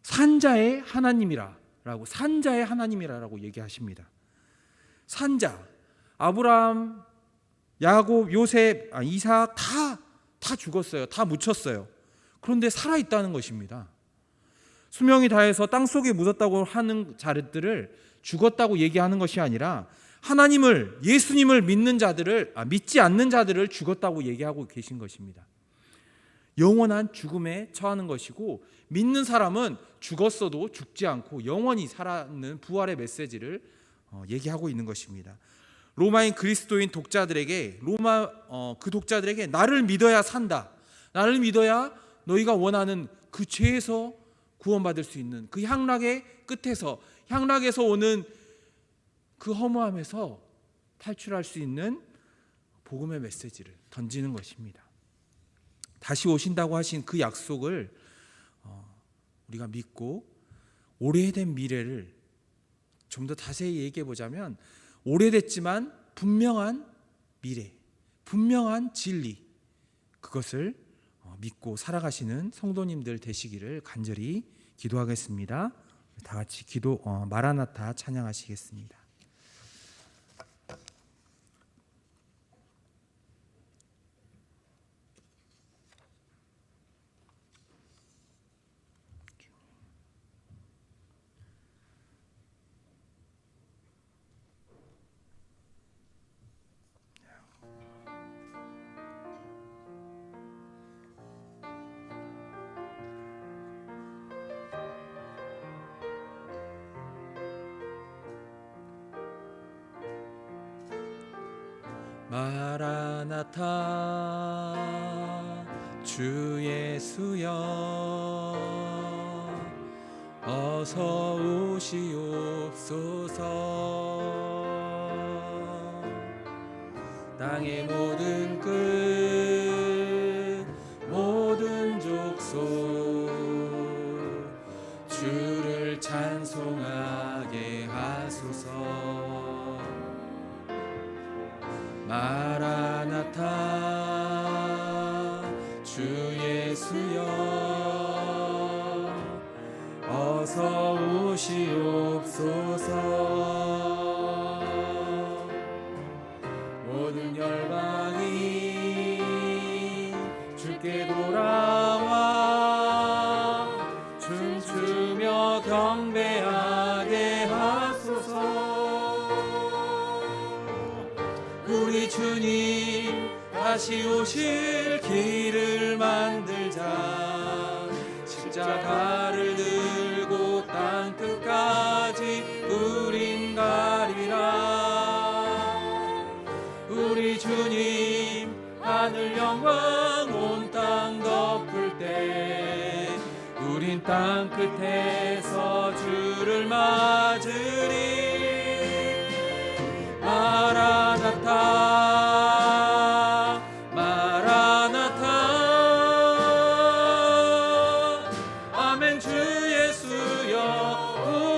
산자의 하나님이라 라고 산자의 하나님이라고 얘기하십니다. 산자 아브라함, 야곱, 요셉, 이삭 다 죽었어요. 다 묻혔어요. 그런데 살아있다는 것입니다. 수명이 다해서 땅속에 묻었다고 하는 자들을 죽었다고 얘기하는 것이 아니라 하나님을 예수님을 믿지 않는 자들을 죽었다고 얘기하고 계신 것입니다. 영원한 죽음에 처하는 것이고 믿는 사람은 죽었어도 죽지 않고 영원히 살아있는 부활의 메시지를 얘기하고 있는 것입니다. 로마인 그리스도인 독자들에게 그 독자들에게 나를 믿어야 산다. 나를 믿어야 너희가 원하는 그 죄에서 구원받을 수 있는 그 향락의 끝에서 향락에서 오는 그 허무함에서 탈출할 수 있는 복음의 메시지를 던지는 것입니다. 다시 오신다고 하신 그 약속을 우리가 믿고 오래된 미래를 좀 더 자세히 얘기해 보자면, 오래됐지만 분명한 미래, 분명한 진리, 그것을 믿고 살아가시는 성도님들 되시기를 간절히 기도하겠습니다. 다 같이 마라나타 찬양하시겠습니다. 마라나타 주 예수여 어서 오시옵소서. 땅의 모든 끝 모든 족속 주를 찬송하게 하소서. 마라나타 주 예수여 어서 오시옵소서. 모든 열방이 주께 돌아와 춤추며 경배하게 하소서. 우리 주님 다시 오실 길을 만들자. 십자가를 들고 땅끝까지 우린 가리라. 우리 주님 하늘 영광 온 땅 덮을 때 우린 땅끝에서 주를 맞으리. 마라나타 마라나타 아멘. 주 예수여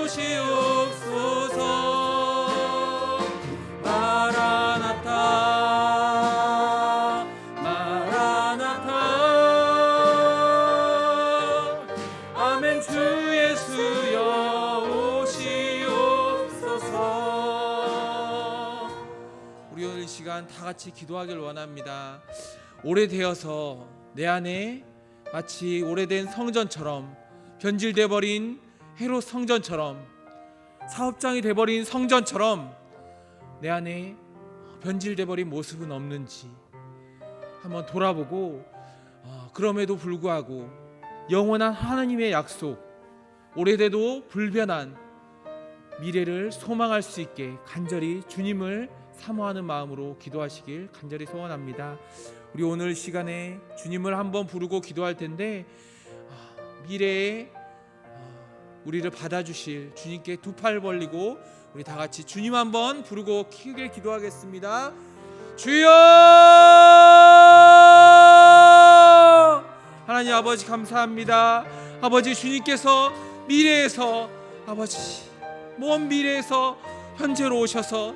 오시옵소서. 마라나타 마라나타 아멘. 주 예수여 오시옵소서. 우리 오늘 이 시간 다 같이 기도하길 원합니다. 오래되어서 내 안에 마치 오래된 성전처럼, 변질돼 버린 헤롯 성전처럼, 사업장이 돼버린 성전처럼 내 안에 변질돼 버린 모습은 없는지 한번 돌아보고, 그럼에도 불구하고 영원한 하나님의 약속, 오래돼도 불변한 미래를 소망할 수 있게 간절히 주님을 사모하는 마음으로 기도하시길 간절히 소원합니다. 우리 오늘 시간에 주님을 한번 부르고 기도할 텐데, 미래에 우리를 받아주실 주님께 두 팔 벌리고 우리 다 같이 주님 한번 부르고 크게 기도하겠습니다. 주여! 하나님 아버지 감사합니다. 아버지 주님께서 미래에서, 아버지 먼 미래에서 현재로 오셔서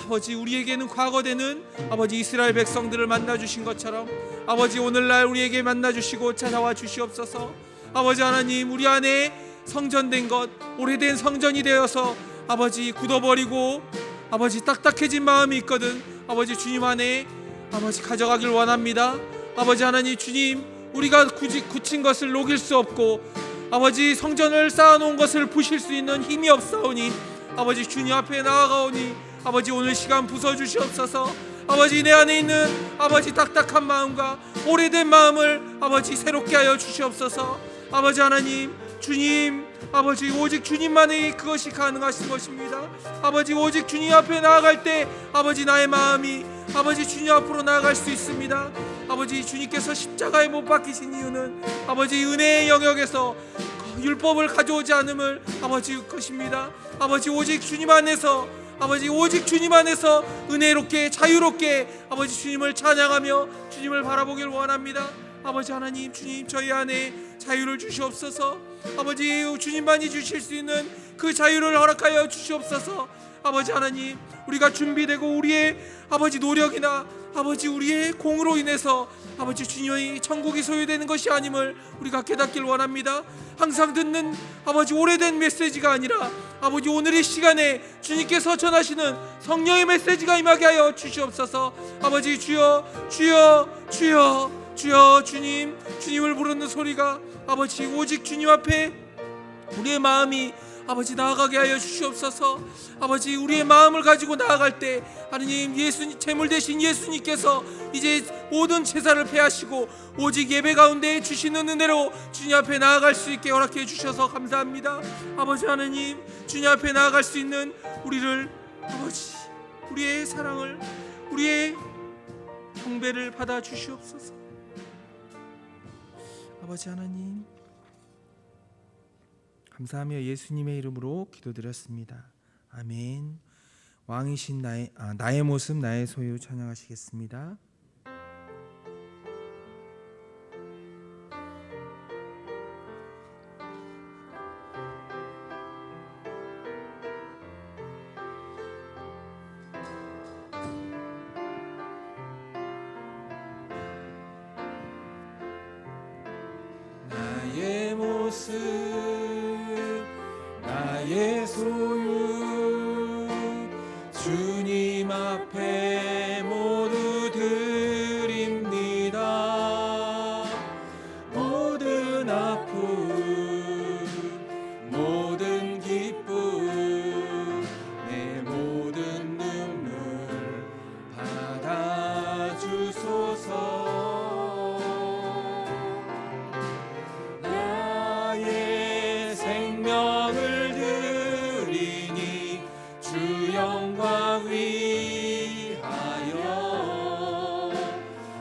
아버지 우리에게는 과거되는 아버지 이스라엘 백성들을 만나주신 것처럼 아버지 오늘날 우리에게 만나주시고 찾아와 주시옵소서. 아버지 하나님, 우리 안에 성전된 것, 오래된 성전이 되어서 아버지 굳어버리고 아버지 딱딱해진 마음이 있거든 아버지 주님 안에 아버지 가져가길 원합니다. 아버지 하나님, 주님 우리가 굳힌 것을 녹일 수 없고 아버지 성전을 쌓아놓은 것을 부실 수 있는 힘이 없사오니 아버지 주님 앞에 나아가오니 아버지 오늘 시간 부숴주시옵소서. 아버지 내 안에 있는 아버지 딱딱한 마음과 오래된 마음을 아버지 새롭게 하여 주시옵소서. 아버지 하나님, 주님 아버지 오직 주님만이 그것이 가능하신 것입니다. 아버지 오직 주님 앞에 나아갈 때 아버지 나의 마음이 아버지 주님 앞으로 나아갈 수 있습니다. 아버지 주님께서 십자가에 못 박히신 이유는 아버지 은혜의 영역에서 율법을 가져오지 않음을 아버지 것입니다. 아버지 오직 주님 안에서 아버지 오직 주님 안에서 은혜롭게 자유롭게 아버지 주님을 찬양하며 주님을 바라보길 원합니다. 아버지 하나님, 주님 저희 안에 자유를 주시옵소서. 아버지 주님만이 주실 수 있는 그 자유를 허락하여 주시옵소서. 아버지 하나님, 우리가 준비되고 우리의 아버지 노력이나 아버지 우리의 공으로 인해서 아버지 주님의 천국이 소유되는 것이 아님을 우리가 깨닫길 원합니다. 항상 듣는 아버지 오래된 메시지가 아니라 아버지 오늘의 시간에 주님께서 전하시는 성령의 메시지가 임하게 하여 주시옵소서. 아버지 주여 주여 주여 주여, 주님을 부르는 소리가 아버지 오직 주님 앞에 우리의 마음이 아버지 나아가게 하여 주시옵소서. 아버지 우리의 마음을 가지고 나아갈 때 하느님 예수님 제물 되신 예수님께서 이제 모든 제사를 폐하시고 오직 예배 가운데 주시는 은혜로 주님 앞에 나아갈 수 있게 허락해 주셔서 감사합니다. 아버지 하느님, 주님 앞에 나아갈 수 있는 우리를 아버지 우리의 사랑을 우리의 경배를 받아 주시옵소서. 아버지 하나님, 감사하며 예수님의 이름으로 기도드렸습니다. 아멘. 왕이신 나의 모습 나의 소유 찬양하시겠습니다. 나의 모습 나의 소유 주님 앞에 모두 드립니다. 모든 아픔 모든 기쁨 내 모든 눈물 받아주소서. 영광 위하여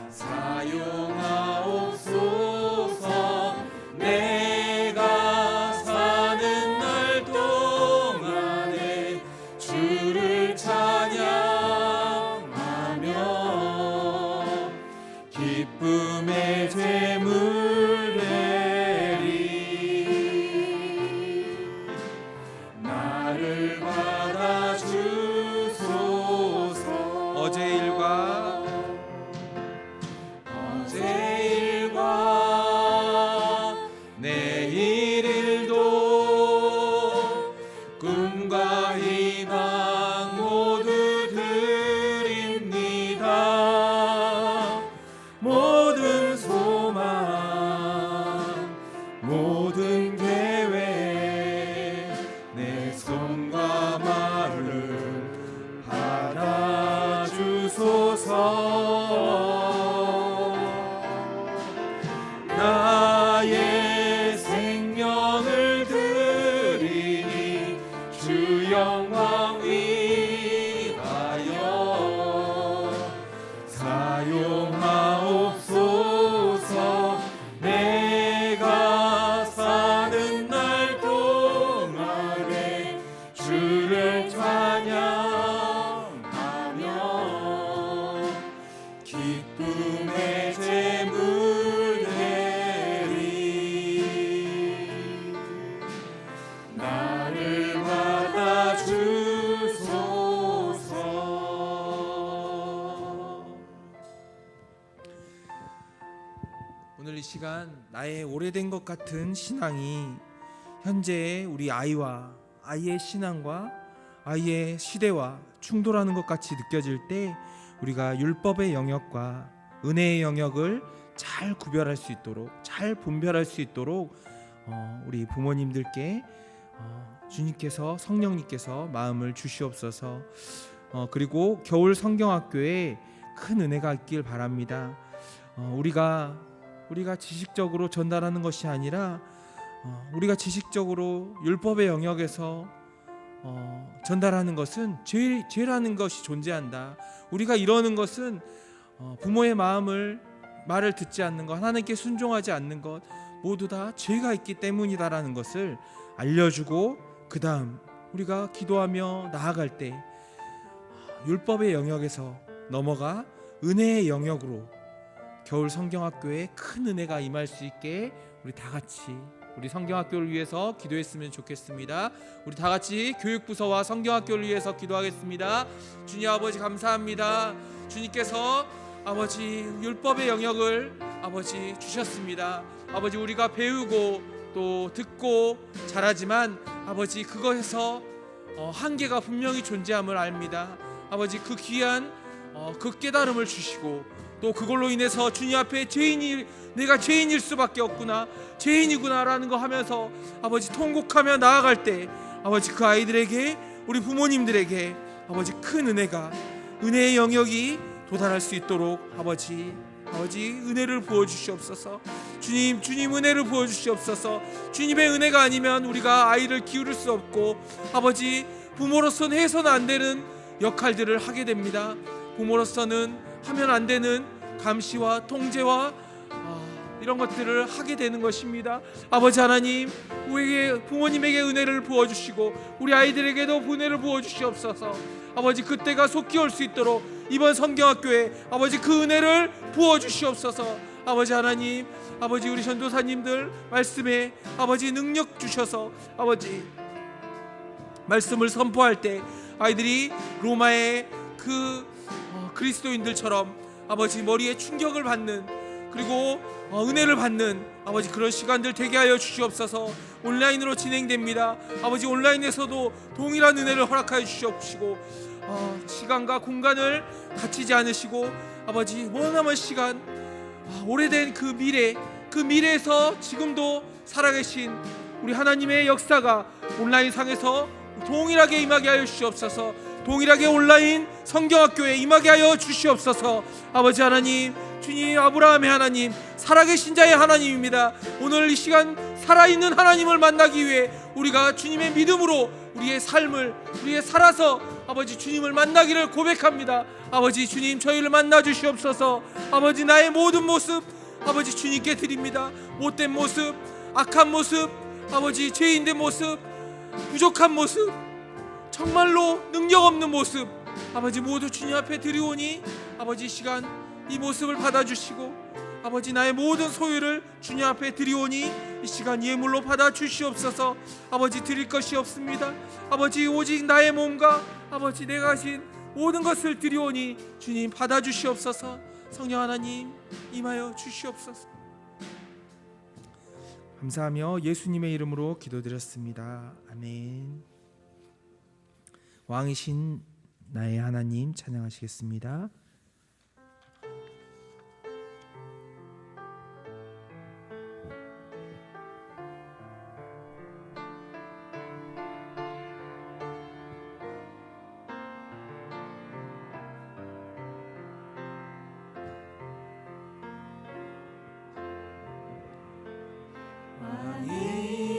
사용하옵소서. 내가 사는 날 동안에 주를 찬양하며 기쁨의 제물 내리 나를 어제 일과 내일 일도 꿈과 희망 모두 드립니다. 모든 소망 모든 계획 내 손과 말을 받아주소서. 나의 생명을 드리니 주 영광 위하여 사용하옵소서. 내가 사는 날 동안에 주를 찬양하며 기쁨의 제물 내리 나를 받아주소서. 오늘 이 시간 나의 오래된 것 같은 신앙이 현재의 우리 아이의 신앙과 아이의 시대와 충돌하는 것 같이 느껴질 때 우리가 율법의 영역과 은혜의 영역을 잘 구별할 수 있도록 잘 분별할 수 있도록 우리 부모님들께 주님께서 성령님께서 마음을 주시옵소서. 그리고 겨울 성경학교에 큰 은혜가 있길 바랍니다. 우리가 지식적으로 전달하는 것이 아니라 우리가 지식적으로 율법의 영역에서 전달하는 것은 죄라는 것이 존재한다. 우리가 이러는 것은 부모의 말을 듣지 않는 것, 하나님께 순종하지 않는 것 모두 다 죄가 있기 때문이다라는 것을 알려주고 그 다음 우리가 기도하며 나아갈 때 율법의 영역에서 넘어가 은혜의 영역으로 겨울 성경학교에 큰 은혜가 임할 수 있게 우리 다 같이 우리 성경학교를 위해서 기도했으면 좋겠습니다. 우리 다 같이 교육부서와 성경학교를 위해서 기도하겠습니다. 주님 아버지 감사합니다. 주님께서 아버지 율법의 영역을 아버지 주셨습니다. 아버지 우리가 배우고 또 듣고 잘하지만 아버지 그것에서 한계가 분명히 존재함을 압니다. 아버지 그 귀한 그 깨달음을 주시고 또 그걸로 인해서 주님 앞에 내가 죄인일 수밖에 없구나, 죄인이구나라는 거 하면서 아버지 통곡하며 나아갈 때 아버지 그 아이들에게 우리 부모님들에게 아버지 큰 은혜의 영역이 도달할 수 있도록 아버지 은혜를 부어주시옵소서. 주님 은혜를 부어주시옵소서. 주님의 은혜가 아니면 우리가 아이를 기울일 수 없고 아버지 부모로서는 해서는 안 되는 역할들을 하게 됩니다. 부모로서는 하면 안 되는 감시와 통제와 이런 것들을 하게 되는 것입니다. 아버지 하나님, 우리에게 부모님에게 은혜를 부어주시고 우리 아이들에게도 은혜를 부어주시옵소서. 아버지 그때가 속히 올 수 있도록 이번 성경학교에 아버지 그 은혜를 부어주시옵소서. 아버지 하나님, 아버지 우리 전도사님들 말씀에 아버지 능력 주셔서 아버지 말씀을 선포할 때 아이들이 로마의 그 그리스도인들처럼 아버지 머리에 충격을 받는 그리고 은혜를 받는 아버지 그런 시간들 되게 하여 주시옵소서. 온라인으로 진행됩니다. 아버지 온라인에서도 동일한 은혜를 허락하여 주시옵시고 시간과 공간을 갖추지 않으시고 아버지 원하는 시간 오래된 그 미래에서 지금도 살아계신 우리 하나님의 역사가 온라인 상에서 동일하게 임하게 하여 주시옵소서. 동일하게 온라인 성경학교에 임하게 하여 주시옵소서. 아버지 하나님, 주님 아브라함의 하나님, 살아계신 자의 하나님입니다. 오늘 이 시간 살아있는 하나님을 만나기 위해 우리가 주님의 믿음으로 우리의 삶을 살아서 아버지 주님을 만나기를 고백합니다. 아버지 주님 저희를 만나 주시옵소서. 아버지 나의 모든 모습 아버지 주님께 드립니다. 못된 모습, 악한 모습, 아버지 죄인된 모습, 부족한 모습, 정말로 능력 없는 모습 아버지 모두 주님 앞에 드리오니 아버지 이 시간 이 모습을 받아주시고 아버지 나의 모든 소유를 주님 앞에 드리오니 이 시간 예물로 받아주시옵소서. 아버지 드릴 것이 없습니다. 아버지 오직 나의 몸과 아버지 내가 가진 모든 것을 드리오니 주님 받아주시옵소서. 성령 하나님 임하여 주시옵소서. 감사하며 예수님의 이름으로 기도드렸습니다. 아멘. 왕이신 나의 하나님 찬양하시겠습니다.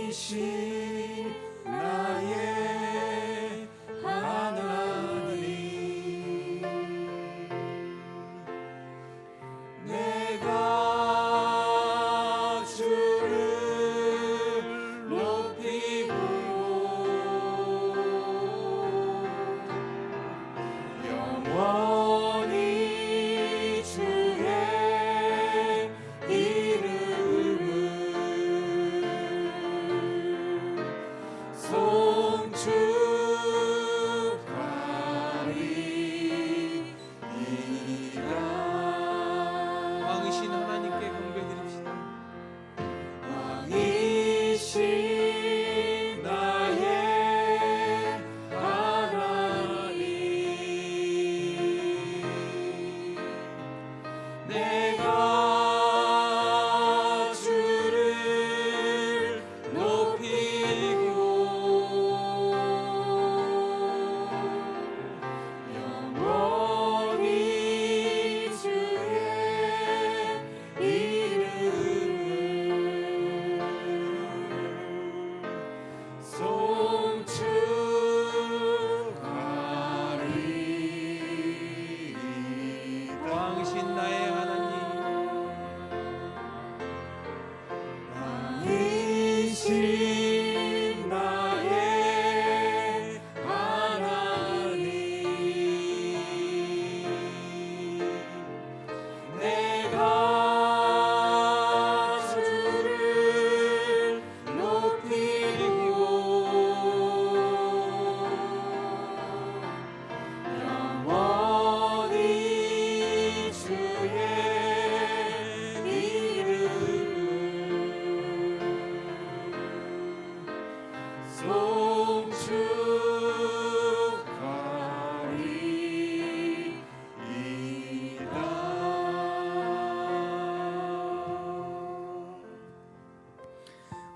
왕이신 나의 하나님, 내가 주를 높이고 영원히 주의 이름을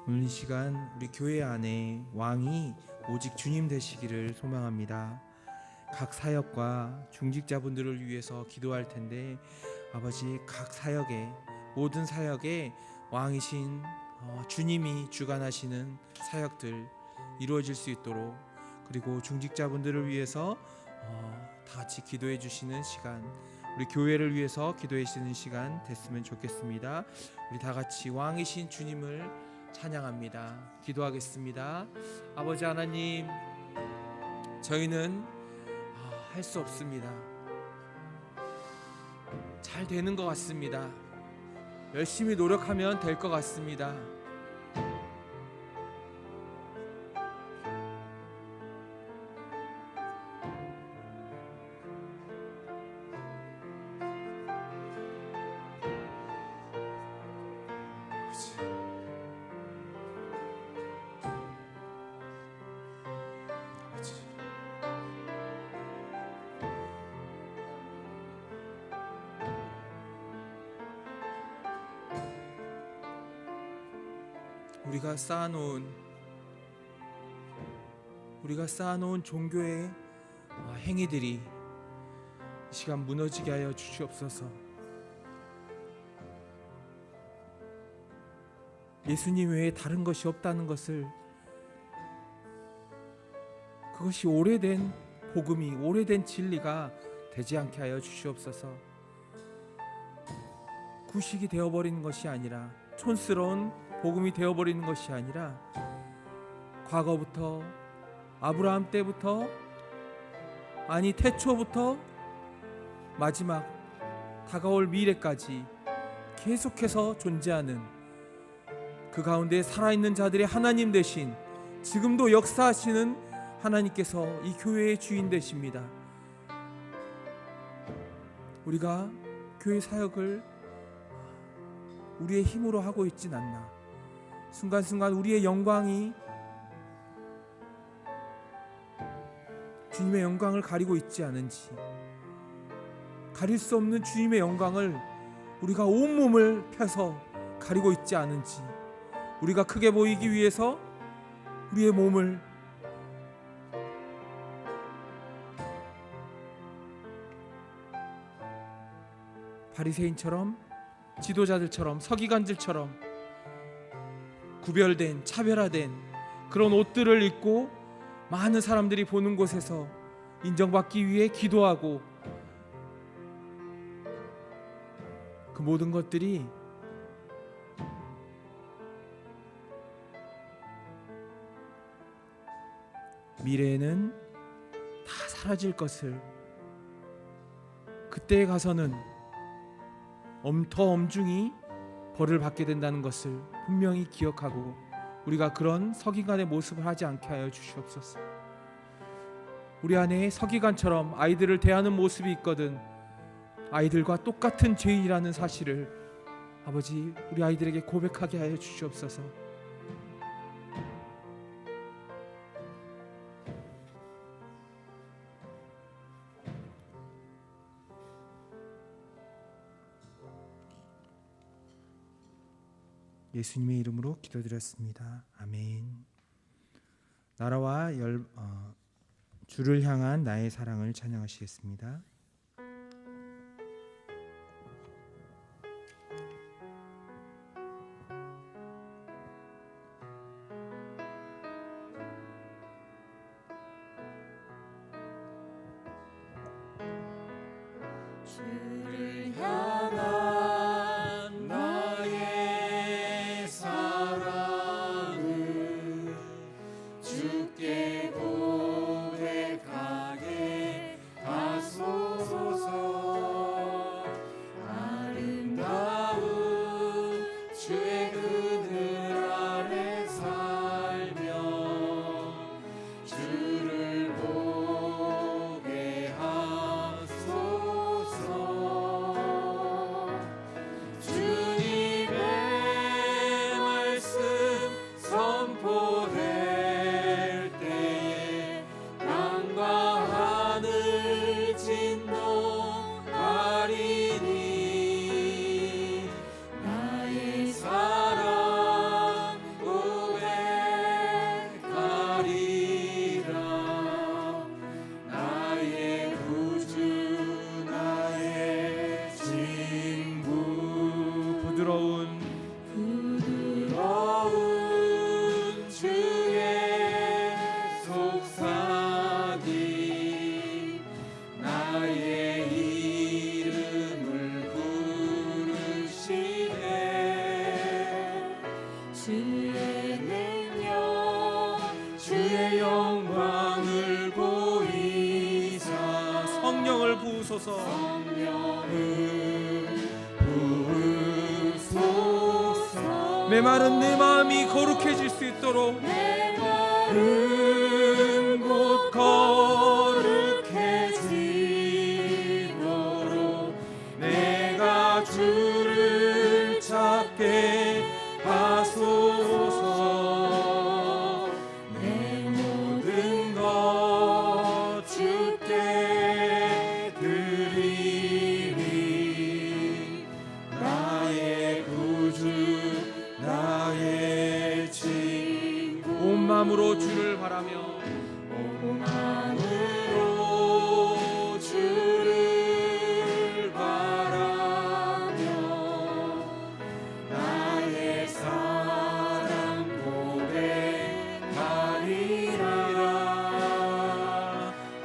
오늘 이 시간 우리 교회 안에 왕이 오직 주님 되시기를 소망합니다. 각 사역과 중직자분들을 위해서 기도할 텐데 아버지 각 사역에 모든 사역에 왕이신 주님이 주관하시는 사역들 이루어질 수 있도록 그리고 중직자분들을 위해서 다 같이 기도해 주시는 시간 우리 교회를 위해서 기도해 주시는 시간 됐으면 좋겠습니다. 우리 다 같이 왕이신 주님을 찬양합니다. 기도하겠습니다. 아버지 하나님 저희는 할 수 없습니다. 잘 되는 것 같습니다. 열심히 노력하면 될 것 같습니다. 우리가 쌓아놓은 종교의 행위들이 이 시간 무너지게 하여 주시옵소서. 예수님 외에 다른 것이 없다는 것을 그것이 오래된 복음이 오래된 진리가 되지 않게 하여 주시옵소서. 구식이 되어버리는 것이 아니라 촌스러운 복음이 되어버리는 것이 아니라 과거부터 아브라함 때부터 아니 태초부터 마지막 다가올 미래까지 계속해서 존재하는 그 가운데 살아있는 자들의 하나님 되신 지금도 역사하시는 하나님께서 이 교회의 주인 되십니다. 우리가 교회 사역을 우리의 힘으로 하고 있진 않나. 순간순간 우리의 영광이 주님의 영광을 가리고 있지 않은지, 가릴 수 없는 주님의 영광을 우리가 온몸을 펴서 가리고 있지 않은지, 우리가 크게 보이기 위해서 우리의 몸을 바리새인처럼 지도자들처럼 서기관들처럼 구별된 차별화된 그런 옷들을 입고 많은 사람들이 보는 곳에서 인정받기 위해 기도하고 그 모든 것들이 미래에는 다 사라질 것을 그때에 가서는 더 엄중히 벌을 받게 된다는 것을 분명히 기억하고 우리가 그런 서기관의 모습을 하지 않게 하여 주시옵소서. 우리 안에 서기관처럼 아이들을 대하는 모습이 있거든 아이들과 똑같은 죄인이라는 사실을 아버지 우리 아이들에게 고백하게 하여 주시옵소서. 예수님의 이름으로 기도드렸습니다. 아멘. 나라와 주를 향한 나의 사랑을 찬양하시겠습니다. 주를 향한 나의 사랑을 주께 고백하게 하소서. 아름다운 주의 그늘 아래 살며 주를 보게 하소서. 주님의 말씀 선포되며 주의 영광을 보이사 성령을 부으소서. 성령을 부으소서. 메마른 내 마음이 거룩해질 수 있도록 메마른 곳 거룩해지도록 내가 주를 찾게 하소서. 내 모든 것 주께 드리니 나의 구주 나의 친구 온 마음으로 주를 바라며 온 마음으로 주를 바라며 나의 사랑 고백하리라.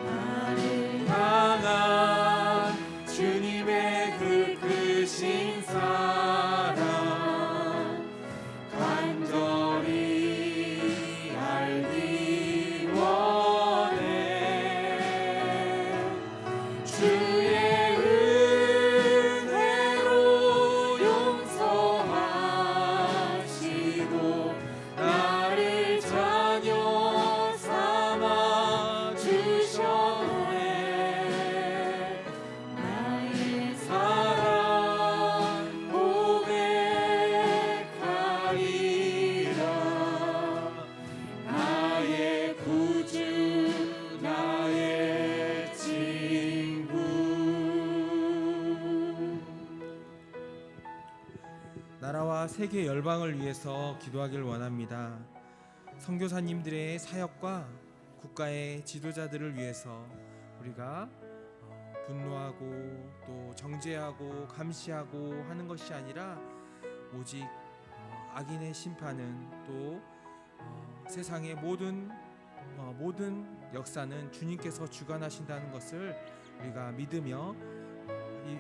나를 향한 주님의 그 크신 사랑 간절히 알기 원해. 주의 은혜로 용서하시고 나를 자녀 삼아 주셨네. 나의 사랑 고백하리라. 나의 구주 나의 친구. 나라와 세계 열방을 위해서 기도하길 원합니다. 선교사님들의 사역과 국가의 지도자들을 위해서 우리가 분노하고 또 정죄하고 감시하고 하는 것이 아니라 오직 악인의 심판은 또 세상의 모든 역사는 주님께서 주관하신다는 것을 우리가 믿으며 이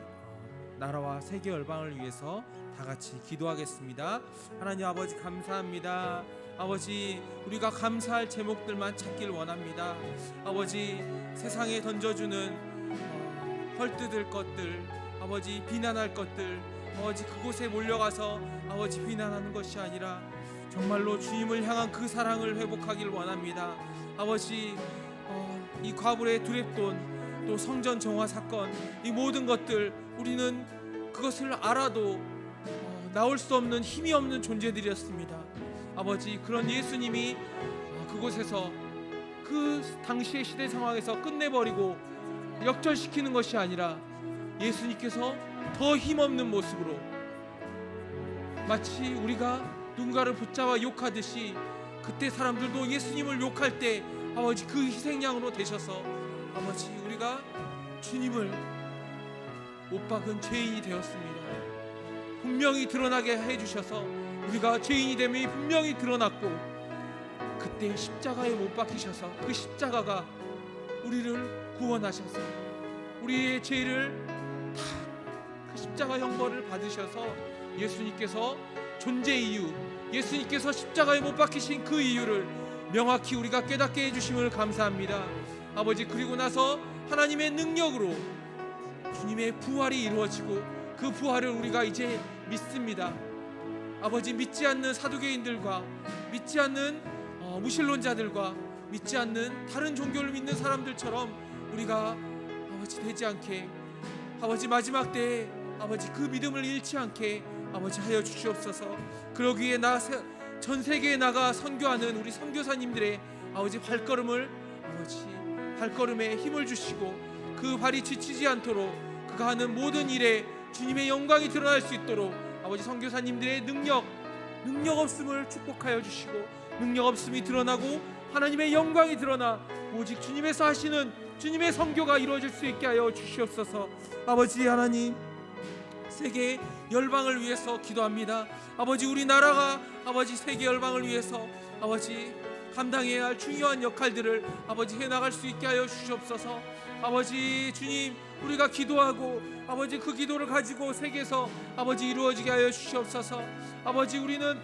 나라와 세계 열방을 위해서 다 같이 기도하겠습니다. 하나님 아버지 감사합니다. 아버지 우리가 감사할 제목들만 찾길 원합니다. 아버지 세상에 던져주는 헐뜯을 것들, 아버지 비난할 것들, 아버지 그곳에 몰려가서 아버지 비난하는 것이 아니라 정말로 주님을 향한 그 사랑을 회복하길 원합니다. 아버지 이 과불의 두랩돈 또 성전 정화 사건 이 모든 것들 우리는 그것을 알아도 나올 수 없는 힘이 없는 존재들이었습니다. 아버지 그런 예수님이 그곳에서 그 당시의 시대 상황에서 끝내버리고 역전시키는 것이 아니라 예수님께서 더 힘없는 모습으로 마치 우리가 누군가를 붙잡아 욕하듯이 그때 사람들도 예수님을 욕할 때 아버지 그 희생양으로 되셔서 아버지 우리가 주님을 못 박은 죄인이 되었습니다. 분명히 드러나게 해주셔서 우리가 죄인이 됨이 분명히 드러났고 그때 십자가에 못 박히셔서 그 십자가가 우리를 구원하셔서 우리의 죄를 다 그 십자가 형벌을 받으셔서 예수님께서 존재 이유, 예수님께서 십자가에 못 박히신 그 이유를 명확히 우리가 깨닫게 해주심을 감사합니다. 아버지 그리고 나서 하나님의 능력으로 주님의 부활이 이루어지고 그 부활을 우리가 이제 믿습니다. 아버지 믿지 않는 사두개인들과 믿지 않는 무신론자들과 믿지 않는 다른 종교를 믿는 사람들처럼 우리가 아버지 되지 않게 아버지 마지막 때에 아버지 그 믿음을 잃지 않게 아버지 하여 주시옵소서. 그러기에 전 세계에 나가 선교하는 우리 선교사님들의 아버지 발걸음에 힘을 주시고 그 발이 지치지 않도록 그가 하는 모든 일에 주님의 영광이 드러날 수 있도록 아버지 선교사님들의 능력 없음을 축복하여 주시고 능력 없음이 드러나고 하나님의 영광이 드러나 오직 주님에서 하시는 주님의 선교가 이루어질 수 있게 하여 주시옵소서. 아버지 하나님 세계 열방을 위해서 기도합니다. 아버지 우리나라가 아버지 세계 열방을 위해서 아버지 감당해야 할 중요한 역할들을 아버지 해나갈 수 있게 하여 주시옵소서. 아버지 주님, 우리가 기도하고 아버지 그 기도를 가지고 세계에서 아버지 이루어지게 하여 주시옵소서. 아버지 우리는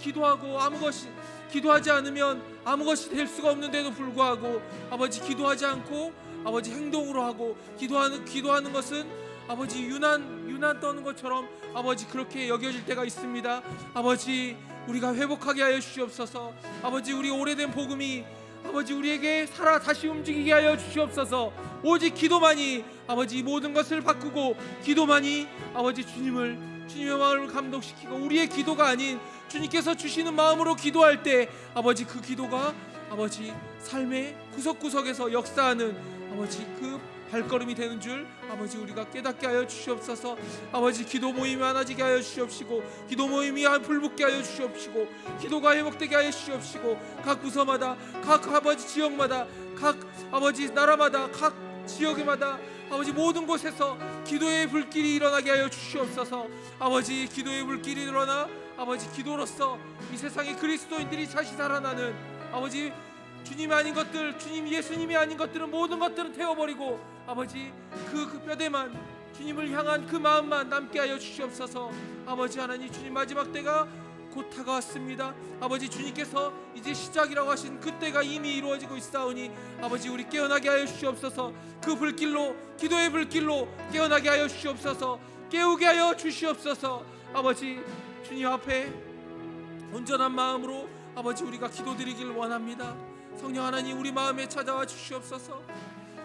기도하지 않으면 아무 것이 될 수가 없는데도 불구하고 아버지 기도하지 않고 아버지 행동으로 하고 기도하는 것은 아버지 유난 떠는 것처럼 아버지 그렇게 여겨질 때가 있습니다. 아버지 우리가 회복하게 하여 주시옵소서. 아버지 우리 오래된 복음이 아버지 우리에게 살아 다시 움직이게 하여 주시옵소서. 오직 기도만이 아버지 모든 것을 바꾸고 기도만이 아버지 주님의 마음을 감동시키고 우리의 기도가 아닌 주님께서 주시는 마음으로 기도할 때 아버지 그 기도가 아버지 삶의 구석구석에서 역사하는 아버지 그 발걸음이 되는 줄 아버지 우리가 깨닫게 하여 주시옵소서. 아버지 기도 모임이 많아지게 하여 주시옵시고 기도 모임이 불붙게 하여 주시옵시고 기도가 회복되게 하여 주시옵시고 각 부서마다 각 아버지 지역마다 각 아버지 나라마다 각 지역마다 아버지 모든 곳에서 기도의 불길이 일어나게 하여 주시옵소서. 아버지 기도의 불길이 일어나 아버지 기도로서 이 세상의 그리스도인들이 다시 살아나는 아버지 주님 아닌 것들, 주님 예수님이 아닌 것들은 모든 것들은 태워버리고 아버지 그 뼈대만 주님을 향한 그 마음만 남게 하여 주시옵소서. 아버지 하나님, 주님 마지막 때가 곧 다가왔습니다. 아버지 주님께서 이제 시작이라고 하신 그때가 이미 이루어지고 있사오니 아버지 우리 깨어나게 하여 주시옵소서. 그 불길로, 기도의 불길로 깨어나게 하여 주시옵소서. 깨우게 하여 주시옵소서. 아버지 주님 앞에 온전한 마음으로 아버지 우리가 기도드리길 원합니다. 성령 하나님, 우리 마음에 찾아와 주시옵소서.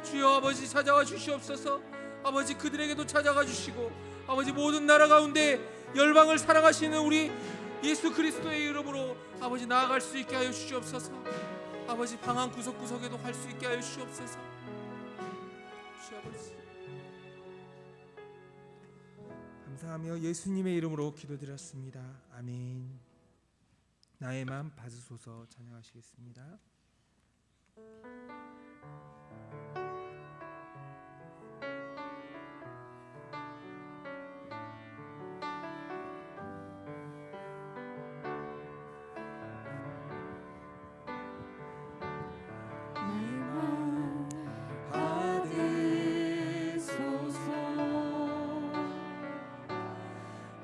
주여 아버지 찾아와 주시옵소서. 아버지 그들에게도 찾아가 주시고 아버지 모든 나라 가운데 열방을 사랑하시는 우리 예수 그리스도의 이름으로 아버지 나아갈 수 있게 하여 주시옵소서. 아버지 방한 구석구석에도 갈 수 있게 하여 주시옵소서. 주여 아버지 감사하며 예수님의 이름으로 기도드렸습니다. 아멘. 나의 맘 받으소서 찬양하시겠습니다.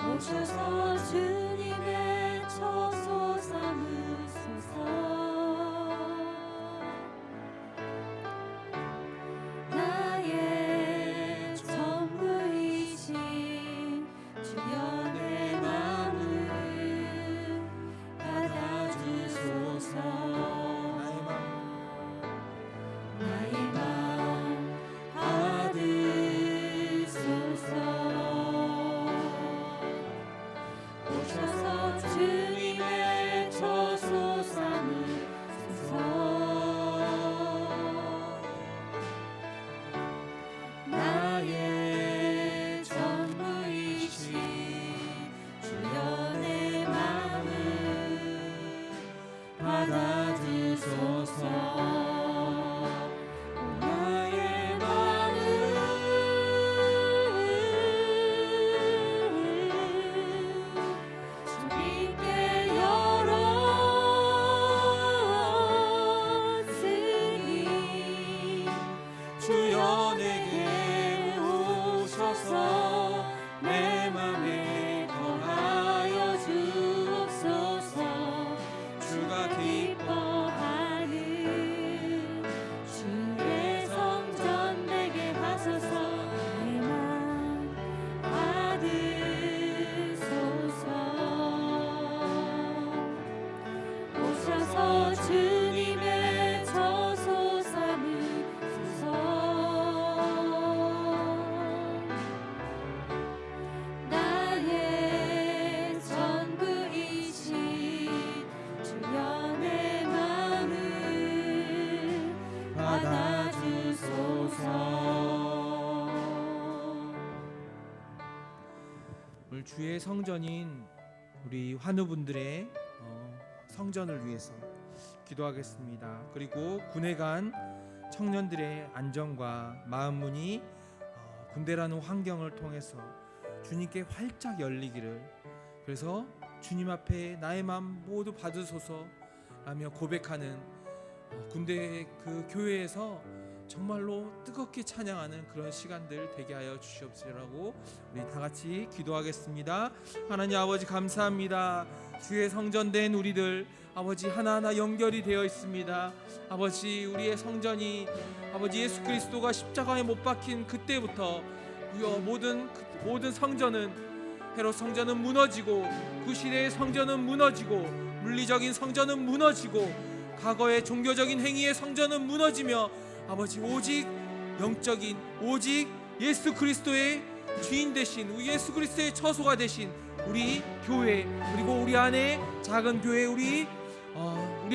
오셔서 주님의 처소 삼으소서. 나의 전부이신 주여 내 마음을 받아주소서. 나의 마음 받으소서. 오셔서 주님의 처소 삼으소서. 나의 전부이신 주여 내 마음을 받아주소서. 주여 내게 오셔서 내 맘에 거하여 주옵소서. 주가 기뻐하는 주의 성전 내게 하소서. 내 맘 받으소서. 오셔서 주님의 처소 삼으소서. 나의 전부이신 주여 내 마음을 받아주소서. 오늘 주의 성전인 우리 환우분들의 성전을 위해서 기도하겠습니다. 그리고 군에 간 청년들의 안전과 마음문이 군대라는 환경을 통해서 주님께 활짝 열리기를, 그래서 주님 앞에 나의 마음 모두 받으소서 라며 고백하는 군대 그 교회에서 정말로 뜨겁게 찬양하는 그런 시간들 되게 하여 주시옵소서라고 우리 다 같이 기도하겠습니다. 하나님 아버지 감사합니다. 주의 성전된 우리들 아버지 하나하나 연결이 되어 있습니다. 아버지 우리의 성전이 아버지 예수 그리스도가 십자가에 못 박힌 그때부터 모든 성전은 헤롯 성전은 무너지고 그 시대의 성전은 무너지고 물리적인 성전은 무너지고 과거의 종교적인 행위의 성전은 무너지며 아버지 오직 영적인 오직 예수 그리스도의 주인 되신 예수 그리스도의 처소가 되신 우리 교회 그리고 우리 안에 작은 교회 우리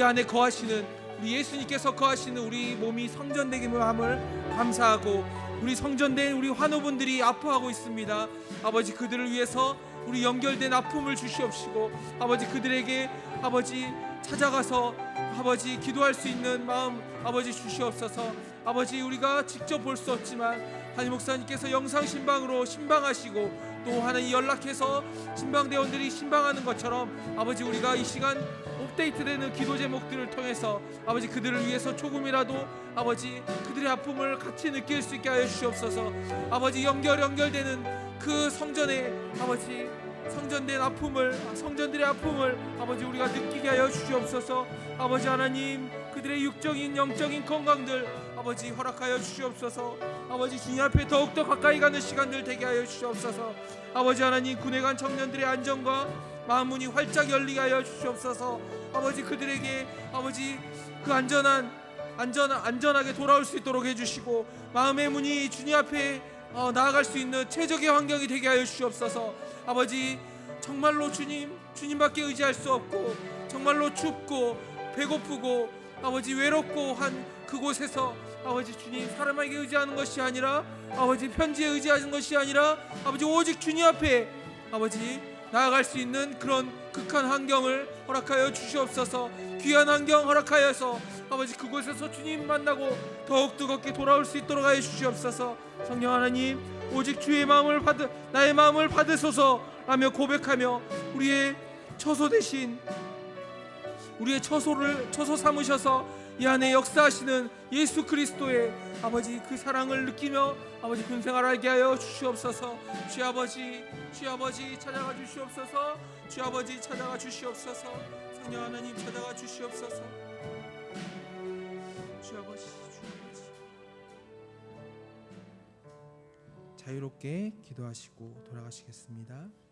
안에 거하시는 우리 예수님께서 거하시는 우리 몸이 성전되게 함을 감사하고 우리 성전된 우리 환우분들이 아파하고 있습니다. 아버지 그들을 위해서 우리 연결된 아픔을 주시옵시고 아버지 그들에게 아버지 찾아가서 아버지 기도할 수 있는 마음 아버지 주시옵소서. 아버지 우리가 직접 볼 수 없지만 한임 목사님께서 영상 신방으로 신방하시고 또 하나님 연락해서 신방대원들이 신방하는 것처럼 아버지 우리가 이 시간 업데이트되는 기도 제목들을 통해서 아버지 그들을 위해서 조금이라도 아버지 그들의 아픔을 같이 느낄 수 있게 하여 주시옵소서. 아버지 연결되는 그 성전에 아버지 성전된 아픔을 성전들의 아픔을 아버지 우리가 느끼게 하여 주시옵소서. 아버지 하나님 그들의 육적인 영적인 건강들 아버지 허락하여 주시옵소서. 아버지 주님 앞에 더욱더 가까이 가는 시간들 되게 하여 주시옵소서. 아버지 하나님 군에 간 청년들의 안전과 마음문이 활짝 열리게 하여 주시옵소서. 아버지 그들에게 아버지 그 안전하게 돌아올 수 있도록 해주시고 마음의 문이 주님 앞에 나아갈 수 있는 최적의 환경이 되게 하여 주시옵소서. 아버지 정말로 주님밖에 의지할 수 없고 정말로 춥고 배고프고 아버지 외롭고 한 그곳에서 아버지 주님 사람에게 의지하는 것이 아니라 아버지 편지에 의지하는 것이 아니라 아버지 오직 주님 앞에 아버지 나아갈 수 있는 그런 극한 환경을 허락하여 주시옵소서. 귀한 환경 허락하여서 아버지 그곳에서 주님 만나고 더욱 뜨겁게 돌아올 수 있도록 하여 주시옵소서. 성령 하나님 오직 주의 마음을 나의 마음을 받으소서라며 고백하며 우리의 처소 대신 우리의 처소 삼으셔서 이 안에 역사하시는 예수 그리스도의 아버지 그 사랑을 느끼며 아버지 군생활하게 하여 주시옵소서. 주 아버지 찾아가 주시옵소서. 주 아버지 찾아가 주시옵소서. 성령 하나님 찾아가 주시옵소서. 주 아버지 자유롭게 기도하시고 돌아가시겠습니다.